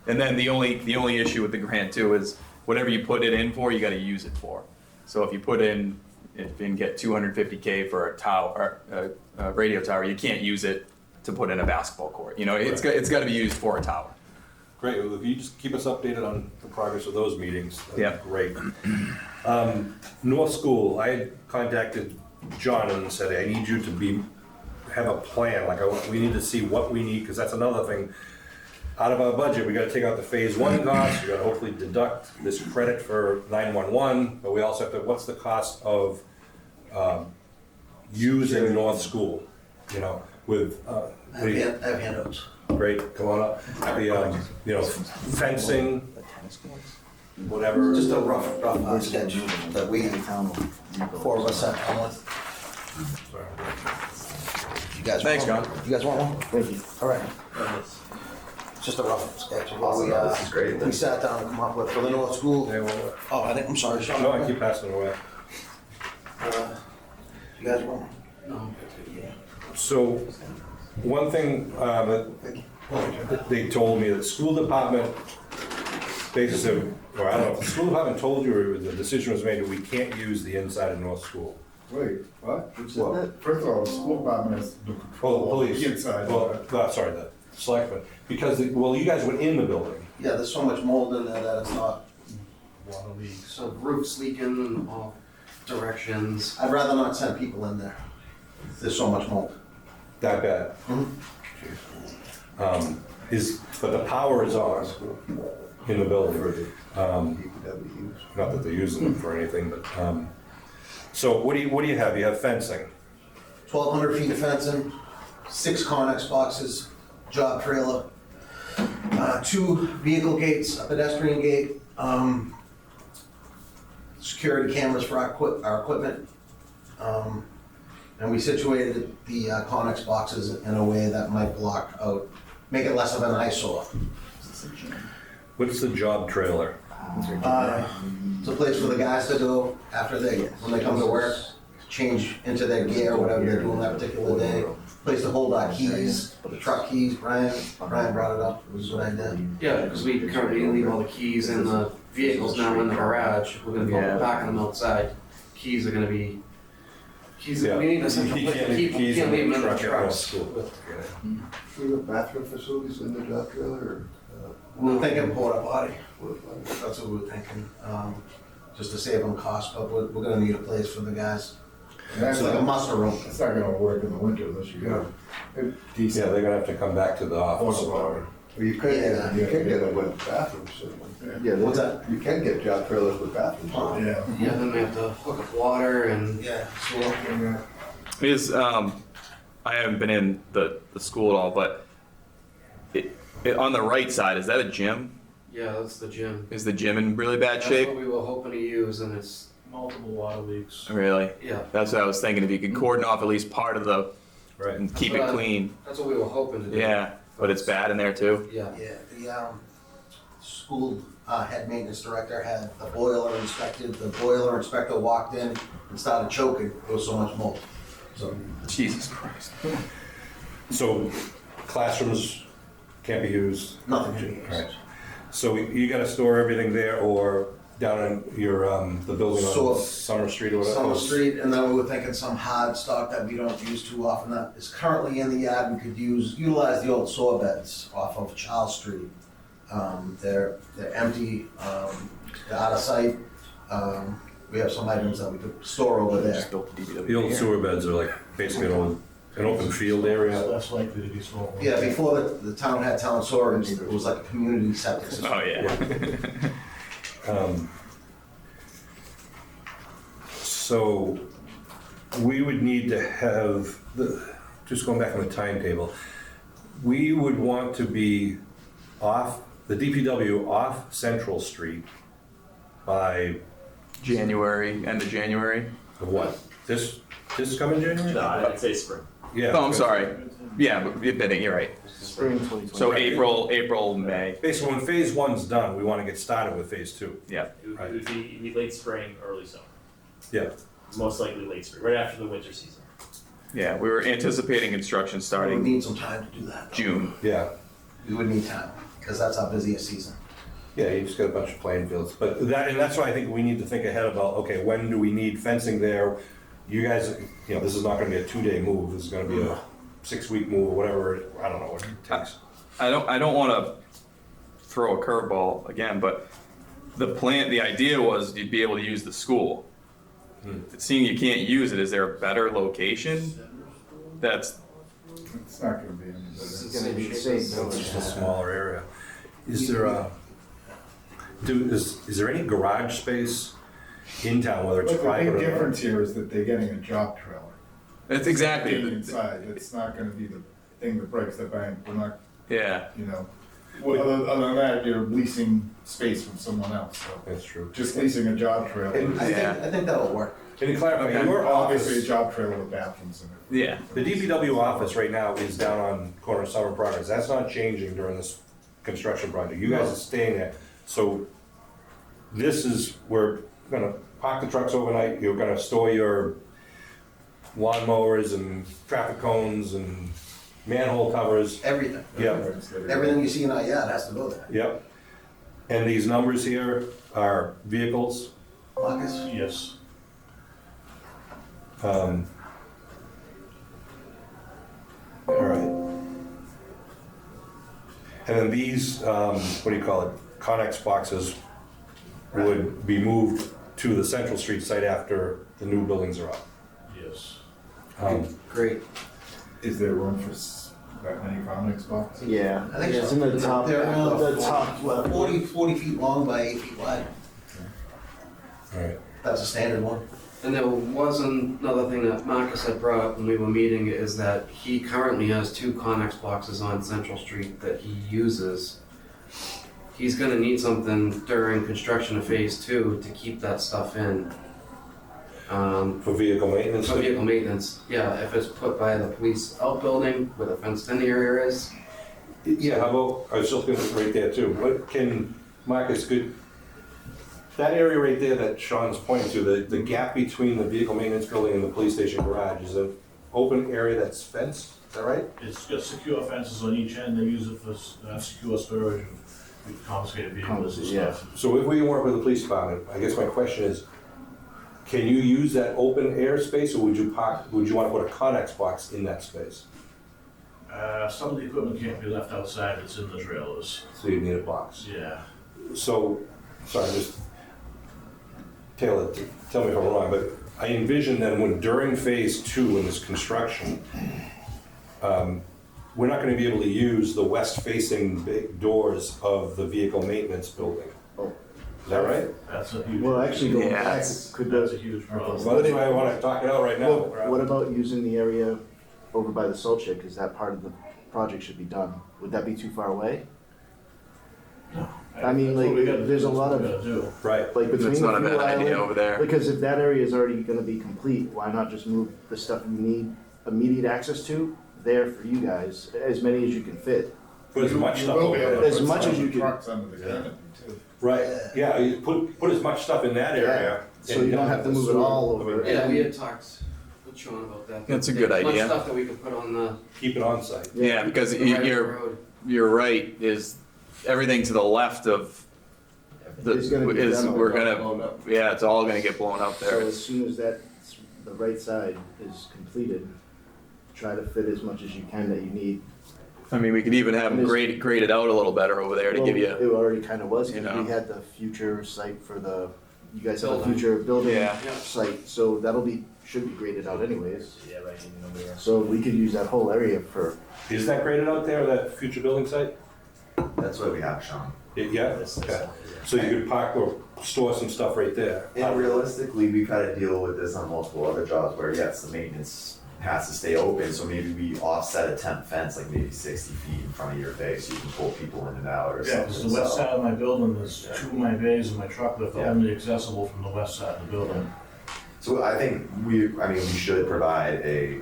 then the only issue with the grant too is, whatever you put it in for, you gotta use it for. So if you put in, and get $250K for a tower, a radio tower, you can't use it to put in a basketball court, it's gotta be used for a tower. great, well, if you just keep us updated on the progress of those meetings, Yeah. that'd be great. North School, I had contacted John and said, I need you to have a plan, we need to see what we need, because that's another thing. Out of our budget, we gotta take out the phase 1 costs, we gotta hopefully deduct this credit for 911, but we also have to, what's the cost of, using North School, with, I have handouts. great, come on up, the, fencing, whatever. Just a rough sketch that we, four of us sat down with. You guys Thanks, want one? John. You guys want one? Thank you. All right. Just a rough sketch of what This is great. we sat down and come up with for the North School. Yeah, well, Oh, I'm sorry, Sean. no, I keep passing it away. You guys want one? So, one thing that they told me, that the school department basically said, or I don't know if the school department told you or the decision was made that we can't use the inside of North School. Wait, what? Well, First of all, the school department has the Well, control the of police. the inside. Sorry, the selectmen, because, you guys went in the building. Yeah, there's so much mold in there that it's not. So roof's leaking and all. directions. I'd rather not send people in there. There's so much mold. That bad? But the power is on in the building. Not that they're using them for anything, but, so what do you have? You have fencing? 1,200 feet of fencing, 6 Connex boxes, job trailer, 2 vehicle gates, a pedestrian gate, security cameras for our equipment. And we situated the Connex boxes in a way that might block out, make it less of an eyesore. What's the job trailer? It's a place for the guys to go after when they come to work, change into their gear, whatever they're doing that particular day. Place to hold our keys, the truck keys. Brian brought it up. It was a good idea. Yeah, because we currently leave all the keys in the vehicles now in the garage. We're gonna be parking them outside. Keys are gonna be, we need a central place to keep them. Can't leave them in the trucks. Do you have bathroom facilities in the job trailer, or? We were thinking porta potty. That's what we were thinking, just to save them cost, but we're gonna need a place for the guys. It's like a muster room. It's not gonna work in the winter unless you got a Yeah, decent they're gonna have to come back to the office. porta Well, you could, you can get them with bathrooms. Yeah, what's that? You can get job trailers with bathrooms. potty. Yeah. Yeah, then we have to hook up water and Yeah, so, Is I haven't been in the school at all, but on the right side, is that a gym? yeah, that's the gym. Is the gym in really bad That's shape? what we were hoping to use, and it's Multiple water leaks. Really? yeah. That's what I was thinking. If you could cordon off at least part of the Right. and keep it That's what clean. That's what we were hoping to do. Yeah, but it's bad in there too. Yeah. the school head maintenance director had the boiler inspected. The boiler inspector walked in and started choking. There was so much mold. So, Jesus Christ. So classrooms can't be used? nothing to use. Right. So you gotta store everything there or down in your, the building So- on Summer Street or whatever? Summer Street, and then we were thinking some hard stock that we don't use too often that is currently in the yard. We could utilize the old saw beds off of Charles Street. They're empty, they're out of sight. We have some items that we could store over there. Just built the DPW. The old sewer beds are like basically an open field area. Less likely to be stolen. Yeah, before the town had town storage, it was like a community septic system. Oh yeah. So we would need to have, just going back on the timetable, we would want to be off, the DPW off Central Street by January, end of January. what? This coming January? No, I'd say spring. Yeah. Oh, I'm sorry. Yeah, but you're right. Spring 2020. So April, May. Basically, when phase one's done, we want to get started with phase two. Yeah. It would be late spring, early summer. Yeah. Most likely late spring, right after the winter season. Yeah, we were anticipating construction We would starting need some time to do that. though. June. Yeah. We would need time, because that's our busiest season. Yeah, you just got a bunch of playing fields, but that's why I think we need to think ahead about, okay, when do we need fencing there? You guys, this is not gonna be a 2-day move, this is gonna be a 6-week move, or whatever, I don't know what it takes. I don't want to throw a curveball again, but the idea was you'd be able to use the school. Seeing you can't use it, is there a better location? It's not gonna be any better. It's gonna be the same It's building. just a smaller area. Is there is there any garage space in town, whether it's But the private big or not? difference here is that they're getting a job trailer. It's exactly. Getting inside, it's not gonna be the thing that breaks the bank, we're not, Yeah. well, other than that, you're leasing space from someone else, so. That's true. Just leasing a job trailer. I think that'll work. Can you clarify, Okay. your Obviously, a office, job trailer with bathrooms in it. Yeah. the DPW office right now is down on corner of Summer Progress, that's not changing during this construction project, you guys are staying there. So this is, we're gonna park the trucks overnight, you're gonna store your lawn mowers and traffic cones and manhole covers. Everything. Yep, Everything you see in our yard has to go there. yep. And these numbers here are vehicles. Marcus? Yes. All right. And then these, what do you call it, Connex boxes would be moved to the Central Street site after the new buildings are up. Yes. Great. Is there room for that many Conex boxes? Yeah, I think it's so. in the top, They're around the top, 40 feet long by 8 feet wide. Alright. That's a standard one. And there was another thing that Marcus had brought up when we were meeting, is that he currently has 2 Connex boxes on Central Street that he uses. He's gonna need something during construction of phase 2 to keep that stuff in. For vehicle maintenance? For vehicle maintenance, yeah, if it's put by the police outbuilding where the fenced in area is. Yeah, how about, I was just gonna right there too, what can, Marcus, that area right there that Sean's pointing to, the gap between the vehicle maintenance building and the police station garage is an open area that's fenced, is that right? It's got secure fences on each end, they use it for secure storage of confiscated vehicles and Yeah. stuff. So if we can work with the police department, I guess my question is, can you use that open air space, or would you wanna put a Connex box in that space? Some of the equipment can't be left outside, it's in the trailers. So you need a box. Yeah. So, sorry, just, Taylor, tell me if I'm wrong, but I envision that when during phase 2 in this construction, we're not gonna be able to use the west-facing big doors of the vehicle maintenance building. Oh. Is that right? That's a huge. well, actually going Yeah, back, it's- could That's a the, huge problem. So that's why I wanna talk it out right now. what about using the area over by the salt shed, cause that part of the project should be done? Would that be too far away? I mean, That's what we like, gotta- there's a that's lot what we of- gotta do. Right. Like between That's the not a fuel bad idea island, over there. because if that area is already gonna be complete, why not just move the stuff you need immediate access to there for you guys, as many as you can fit? Put as much You stuff will over be able to there. As put much some as you can. Trucks under the canopy too. Right, yeah, you put as much stuff in that area. So you don't have to move it all over. Yeah, we had talked with Sean about that. That's a good There's idea. much stuff that we could put on the Keep it on site. Yeah, because the right of the you're, road. you're right, is everything to the left of It's gonna be is, demoed. we're gonna, yeah, it's all gonna get blown up So there. as soon as the right side is completed, try to fit as much as you can that you need. I mean, we could even have them graded out a little better over there to Well, give you, it already kinda was, you cause know. we had the future site for you guys have a Building. future building Yeah. Yeah. site, so should be graded out anyways. Yeah, right, nobody else. So we could use that whole area for, Is that graded out there, that future building site? That's what we have, Sean. Yeah, okay. So you could park or store some stuff right there. And realistically, we've had to deal with this on multiple other jobs where, yes, the maintenance has to stay open, so maybe we offset a temp fence, like maybe 60 feet in front of your base, so you can pull people in and out or Yeah, something. because the west So- side of my building, there's 2 of my bays and my truck lift are Yeah. only accessible from the west side of the building. So I think we should provide a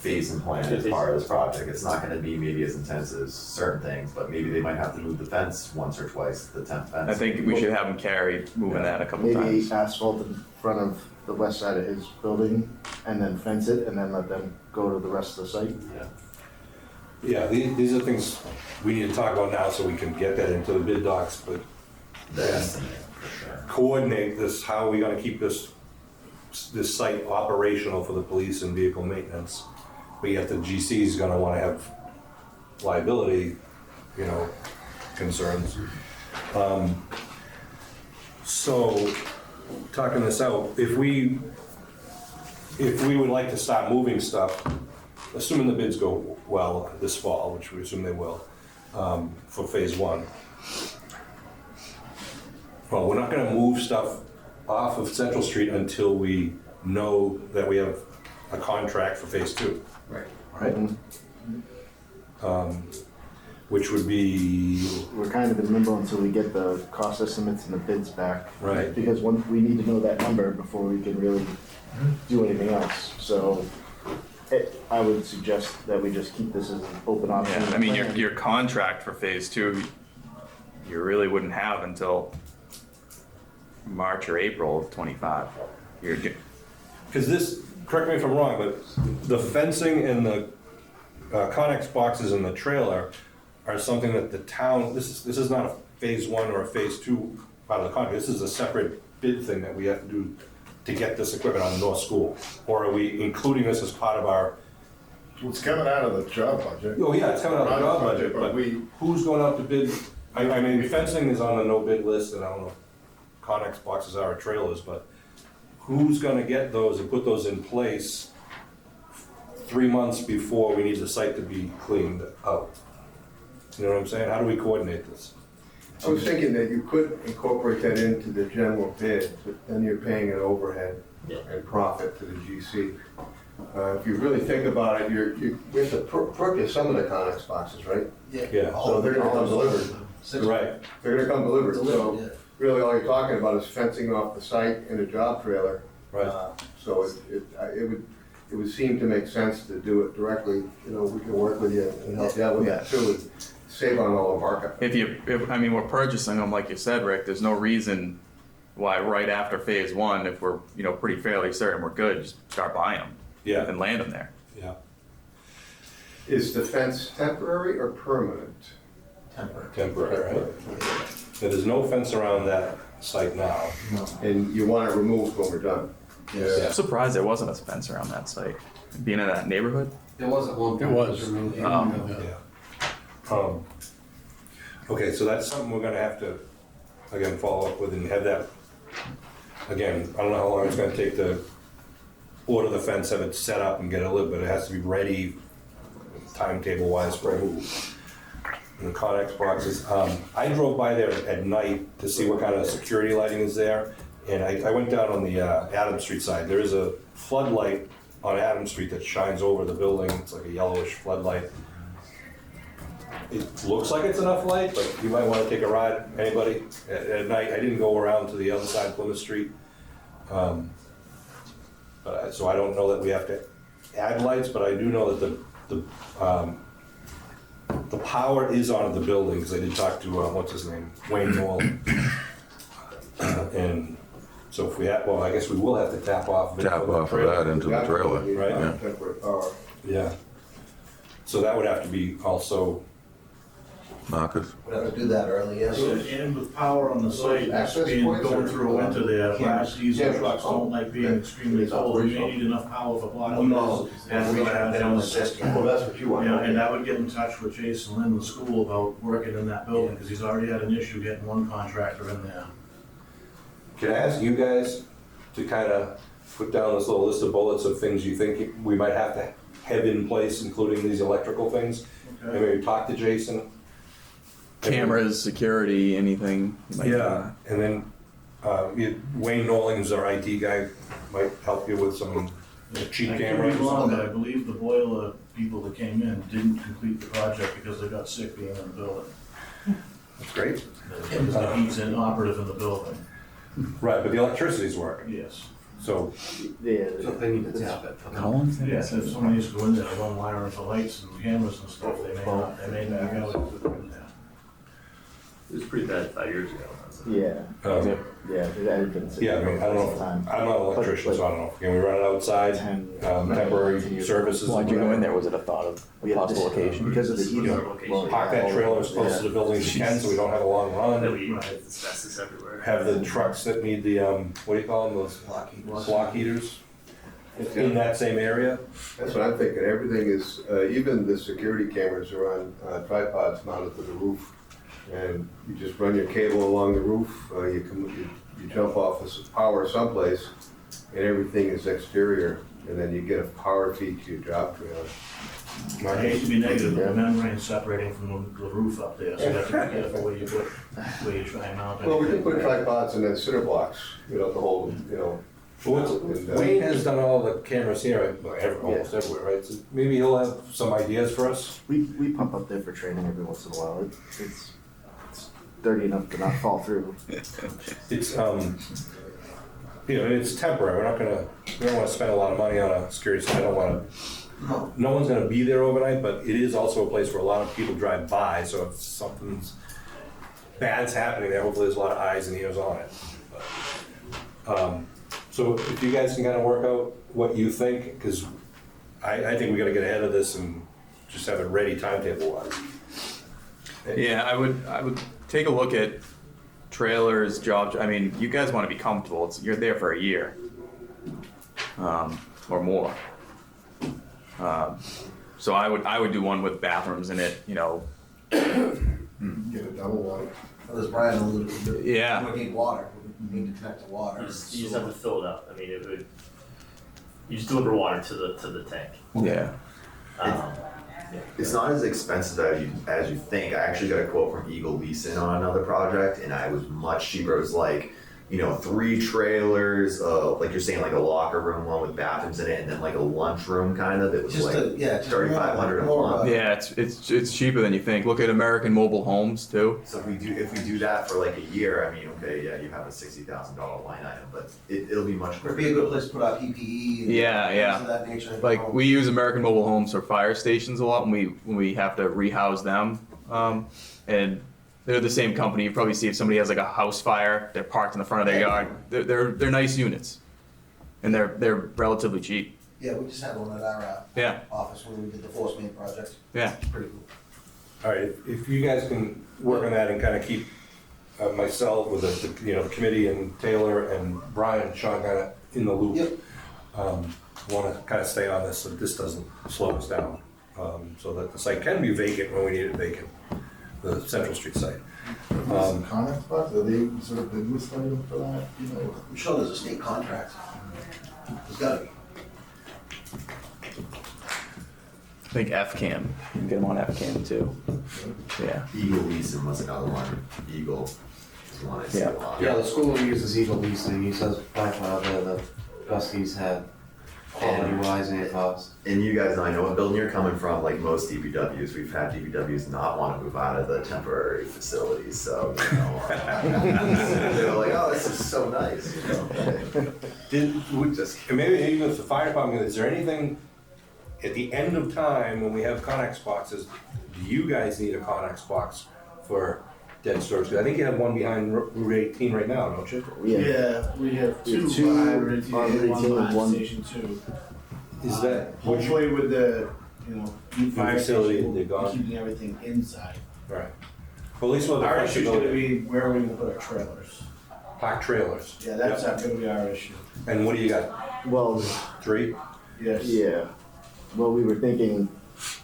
phasing plan as part of this project. It's not gonna be maybe as intense as certain things, but maybe they might have to move the fence once or twice, the temp fence. I think we should have them carry, moving that a couple maybe times. asphalt in front of the west side of his building, and then fence it, and then let them go to the rest of the site. Yeah, these are things we need to talk about now so we can get that into the bid docs, but The estimate, for sure. coordinate this, how are we gonna keep this site operational for the police and vehicle maintenance? But yet the GC is gonna wanna have liability, concerns. So, talking this out, if we would like to start moving stuff, assuming the bids go well this fall, which we assume they will, for phase 1. Well, we're not gonna move stuff off of Central Street until we know that we have a contract for phase 2. Right. Right? Which would be, We're kind of in limbo until we get the cost estimates and the bids back. Right. Because we need to know that number before we can really do anything else, so I would suggest that we just keep this as an open option. Yeah, I mean, your contract for phase 2, you really wouldn't have until March or April of '25. because this, correct me if I'm wrong, but the fencing and the Connex boxes in the trailer are something that the town, this is not a phase 1 or a phase 2 part of the contract. This is a separate bid thing that we have to do to get this equipment on North School. Or are we including this as part of our, It's coming out of the job budget. oh yeah, it's coming out of the job budget, but we, who's going out to bid? I mean, fencing is on the no bid list, and I don't know if Connex boxes are or trailers, but who's gonna get those and put those in place 3 months before we need the site to be cleaned out? You know what I'm saying? How do we coordinate this? I was thinking that you could incorporate that into the general bid, but then you're paying an overhead and profit to the GC. If you really think about it, we have to purchase some of the Connex boxes, right? Yeah. So they're gonna come delivered. Right. They're gonna come delivered, Delivered, so yeah. really all you're talking about is fencing off the site and a job trailer. Right. So it would seem to make sense to do it directly, you know, we can work with you and help you out with that too, and save on all the markup. I mean, we're purchasing them, like you said, Rick, there's no reason why right after phase one, if we're, you know, pretty fairly certain we're good, just start buying them. Yeah. And land them there. Yeah. Is the fence temporary or permanent? Temporary, right? There's no fence around that site now. And you want it removed when we're done? Yeah. I'm surprised there wasn't a fence around that site, being in that neighborhood. There wasn't one. It was. Yeah. Okay, so that's something we're gonna have to, again, follow up with and have that, again, I don't know how long it's gonna take to order the fence, have it set up and get it lit, but it has to be ready timetable wise for move. And the Connex boxes, I drove by there at night to see what kind of security lighting is there, and I went down on the Adams Street side. There is a floodlight on Adams Street that shines over the building. It's like a yellowish floodlight. It looks like it's enough light, but you might want to take a ride, anybody, at night. I didn't go around to the other side of Plymouth Street. So I don't know that we have to add lights, but I do know that the power is on the building, because I did talk to, what's his name, Wayne Nolan. And so if we have, well, I guess we will have to tap off. Tap off of that into the trailer. Right. Yeah. Temporary power. Yeah. So that would have to be also, Marcus? We'd have to do that early, yes. And with power on the site, Access being points going or- through a winter there, last diesel Yeah. trucks don't like being extremely cold. You may need enough power for block heaters. And we have down the system. Well, that's what you want. Yeah, and I would get in touch with Jason Lynn, the school, about working in that building, because he's already had an issue getting one contractor in there. can I ask you guys to kind of put down this little list of bullets of things you think we might have to have in place, including these electrical things? And Okay. maybe talk to Jason. Cameras, security, anything. like Yeah, and then Wayne Nolan, who's our IT guy, might help you with some cheap I could cameras. be wrong, but I believe the boiler people that came in didn't complete the project because they got sick being in the building. That's great. Because the heat's inoperative in the building. Right, but the electricity's working, Yes. so, Yeah. So they need to tap it. How long is that? Yeah, if somebody needs to go in there, run wiring for lights and cameras and stuff, they may not be able to put them in there. It was pretty bad 5 years ago. Yeah, um, yeah, that had been. yeah, I mean, I don't know, Time. I'm not an electrician, so I don't know. Can we run it outside, temporary services? Why'd you go in there? Was it a thought of We a had possible to- location? Because of the heating. well, Park that trailer as close to the building as you can, so we don't have a long Then run. we had asbestos everywhere. Have the trucks that need the, what do you call them, those block heaters in that same area? That's what I'm thinking, everything is, even the security cameras are on tripods mounted to the roof. And you just run your cable along the roof, you jump off of power someplace, and everything is exterior, and then you get a power feed to your job trailer. I hate to be negative, but the membrane's separating from the roof up there, so you have to be careful where you try and mount it. Well, we can put tripods and then cinder blocks, you know, to hold, you know. Wayne has done all the cameras here, almost everywhere, right? So maybe he'll have some ideas for us. We pump up there for training every once in a while. It's dirty enough to not fall through. It's, you know, it's temporary, we don't wanna spend a lot of money on a security site, no one's gonna be there overnight, but it is also a place where a lot of people drive by, so if something's bad's happening there, hopefully there's a lot of eyes and ears on it. So if you guys can kind of work out what you think, because I think we gotta get ahead of this and just have it ready timetable-wise. Yeah, I would take a look at trailers, jobs. I mean, you guys want to be comfortable. You're there for a year, or more. So I would do one with bathrooms in it. You know. Get a double wide. As Brian alluded to, Yeah. we need water. need to connect to water. You just have to fill it up. I mean, you just deliver water to the tank. Yeah. It's not as expensive as you think. I actually got a quote from Eagle Leeson on another project, and I was much cheaper. It was like, 3 trailers, like you're saying, like a locker room, one with bathrooms in it, and then like a lunchroom kind of. It was Just like just $3,500 a more, month. Yeah, it's cheaper than you think. Look at American Mobile Homes too. So if we do that for like a year, I mean, okay, yeah, you have a $60,000 line item, but it'll be much It'd quicker. be a good place to put out PPE and Yeah. things of that nature. Like we use American Mobile Homes for fire stations a lot when we have to rehouse them, and they're the same company. You probably see if somebody has like a house fire, they're parked in the front of their yard. They're nice units, and they're relatively cheap. Yeah, we just had one at our Yeah, office when we did the force main project. yeah. It's pretty cool. All right, if you guys can work on that and kind of keep myself with the committee and Taylor and Brian, Sean kind of in the loop. Yep. Want to kind of stay on this so this doesn't slow us down, so that the site can be vacant when we need it vacant, the Central Street site. Conex box, are they sort of bid list item for that, I'm sure there's a state contract. There's gotta be. I think FCAM. You can get them on FCAM too. Yeah. Eagle Leeson was another one. Eagle is one I see a lot. Yeah, the school uses Eagle Leasing. He says by far they're the best he's had, quality-wise and cost. And you guys know, I know what building you're coming from, like most DPWs, we've had DPWs not want to move out of the temporary facilities, so, they're like, oh, this is so nice, And maybe even if the fire department, is there anything at the end of time when we have Connex boxes, do you guys need a Connex box for dead storage? 'Cause I think you have one behind Route 18 right now, don't you? Yeah, we have We have two two behind Route 18 on and Route one 18 and behind one- Station 2. Is that, Hopefully with the, new fire facility, station, they're we'll gone. be keeping everything inside. right. Well, at least with the Our issue is gonna flexibility, be where we can put our trailers. park trailers. Yeah, that's Yep. gonna be our issue. And what do you got, Well, 3? Yes. yeah. Well, we were thinking,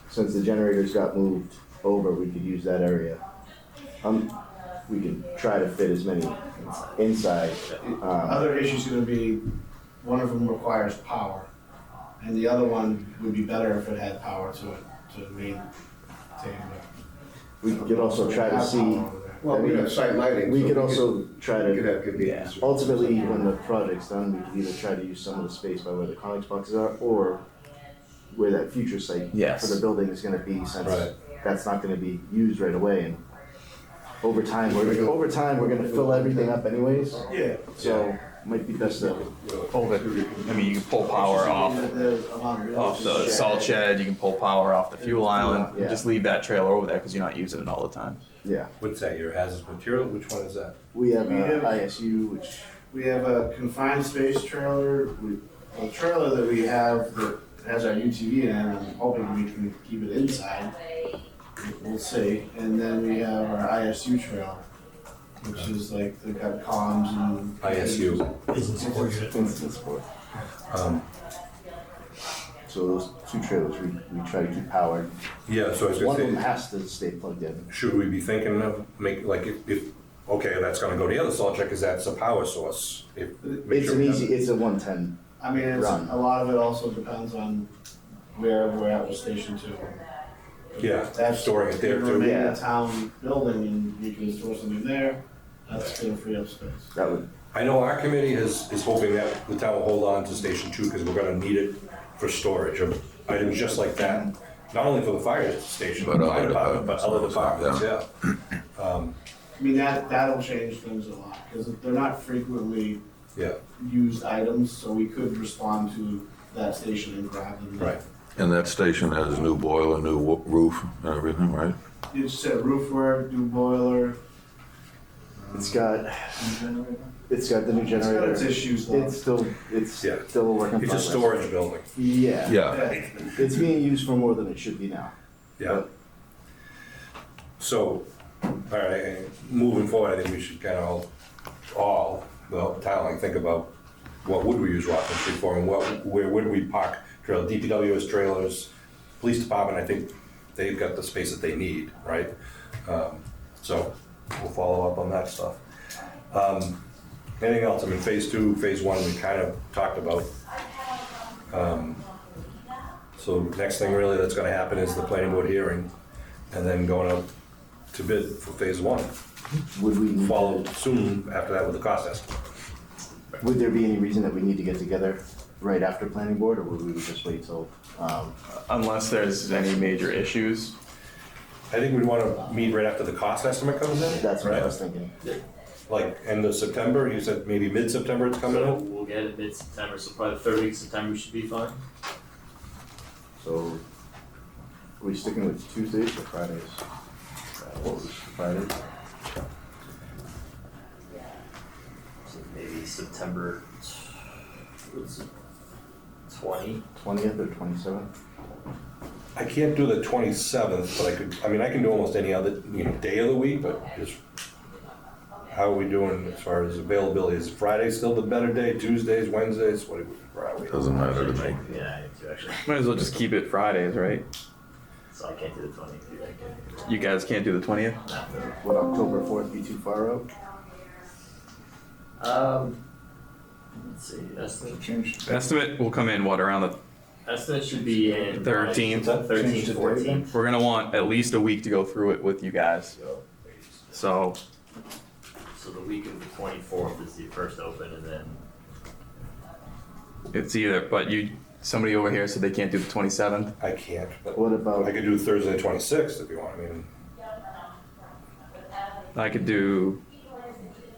since the generators got moved over, we could use that area. We could try to fit as many inside. Other issue's gonna be, one of them requires power, and the other one would be better if it had power to it, to maintain it. We could also try to see, Well, we have site lighting. we so could also try We could to, have convenience. ultimately, when the project's done, we could either try to use some of the space by where the Conex boxes are, or where that future site Yes. for the building is gonna be, since Right. that's not gonna be used right away, and over time, we're gonna fill everything up anyways, Yeah. so might be best to, Pull it. I mean, you can pull power off the salt shed. You can pull power off the fuel island. Yeah. Just leave that trailer over there because you're not using it all the time. yeah. What's that, your hazardous material? Which one is that? We have We have- ISU, which, We have a confined space trailer, a trailer that we have that has our UTV in it, I'm hoping we can keep it inside. We'll see, and then we have our ISU trailer, which is like, they've got columns and. ISU. instant support. So those two trailers, we try to keep powered. Yeah, so I was One of them gonna say, has to stay plugged in. should we be thinking of if okay, that's gonna go to the other salt check, because that's a power source. Make It's sure an we have easy, it. it's a 110. I mean, it's, Run. a lot of it also depends on where we're at with Station 2. Yeah, That's storing it there gonna too. remain Yeah. a town building, and we can store something there, that's gonna free up space. That would, I know our committee is hoping that the town will hold on to Station 2, because we're gonna need it for storage of items just like that. Not only for the fire station, But fire other department, but other departments, departments, yeah. I mean, that'll change things a lot, because they're not frequently Yeah, used items, so we could respond to that station and grab them. right. And that station has new boiler, new roof, and everything, right? You just said roof work, new boiler. it's got the new It's got generator. its issues though. It's still Yeah. a work in It's progress. a storage building. Yeah. Yeah, It's being used for more than it should be now. Yeah. So, all right, moving forward, I think we should kind of all, the town, think about what would we use Rockland Street for, and where would we park trailers? DPW has trailers, police department, I think they've got the space that they need, right? So we'll follow up on that stuff. Anything else? I mean, phase 2, phase 1, we kind of talked about. So next thing really that's gonna happen is the planning board hearing, and then going out to bid for phase 1. Would we need Follow to, soon after that with the cost estimate. would there be any reason that we need to get together right after planning board, or would we just wait till, Unless there's any major issues. I think we'd wanna meet right after the cost estimate comes in. that's what I right? was thinking. Like end of September, you said maybe mid-September it's coming So out? we'll get it mid-September, so probably the third week of September should be fine. So, are we sticking with Tuesdays or Fridays? What was Fridays? So maybe September, what's it, 20? 20th or 27th? I can't do the 27th, but I can do almost any other, day of the week, but just, how are we doing as far as availability? Is Friday still the better day, Tuesdays, Wednesdays, what are we? Doesn't matter to me. Yeah, I do actually. Might as well just keep it Fridays, right? So I can't do the 20th, dude, I can't. You guys can't do the 20th? Would October 4th be too far out? Let's see, estimate, Change. Estimate will come in, what, around the, estimate should be in. 13th. 13th, 14th. we're gonna want at least a week to go through it with you guys. So, So the week of the 24th is the first open, and then it's either, but somebody over here said they can't do the 27th. I can't, but What about, I could do Thursday the 26th if you want, I could do,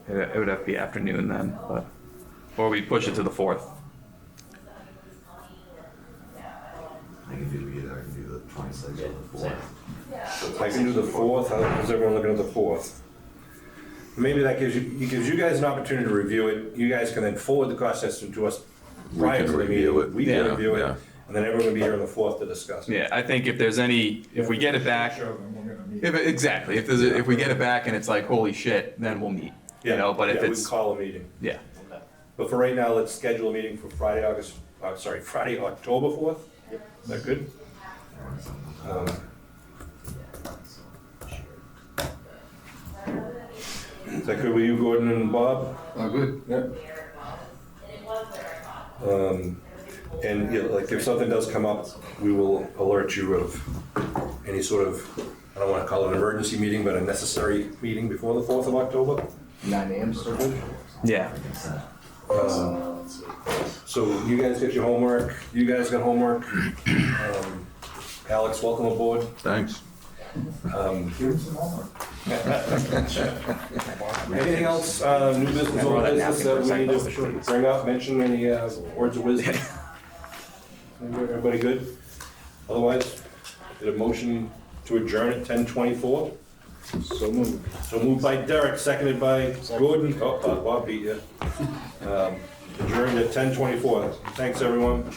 it would have to be afternoon then, but, or we push it to the 4th. I can do either, I can do the 26th or the 4th. I can do the 4th, how's everyone looking at the 4th? Maybe that gives you guys an opportunity to review it, you guys can then forward the cost estimate to us prior can to the review meeting. it. We can Yeah, review it, yeah. and then everyone will be here on the 4th to discuss it. Yeah, I think if there's any, if we get it back, Show them we're gonna meet. exactly, if we get it back and it's like, holy shit, then we'll meet. You know, but if Yeah, we it's, can call a meeting. yeah, But for right now, let's schedule a meeting for Friday, October 4th? Is that good? Is that good with you, Gordon and Bob? Good, yeah. And like if something does come up, we will alert you of any sort of, I don't want to call it an emergency meeting, but a necessary meeting before the 4th of October. 9 a.m. still good? yeah. So you guys get your homework, you guys got homework. Alex, welcome aboard. Thanks. Give them some homework. Anything else, new business, old business that we need to bring up, mention, any words of wisdom? Everybody good? Otherwise, did a motion to adjourn at 10:24? So moved. So moved by Derek, seconded by Gordon. Oh, Bob beat you. Adjourned at 10:24. Thanks, everyone.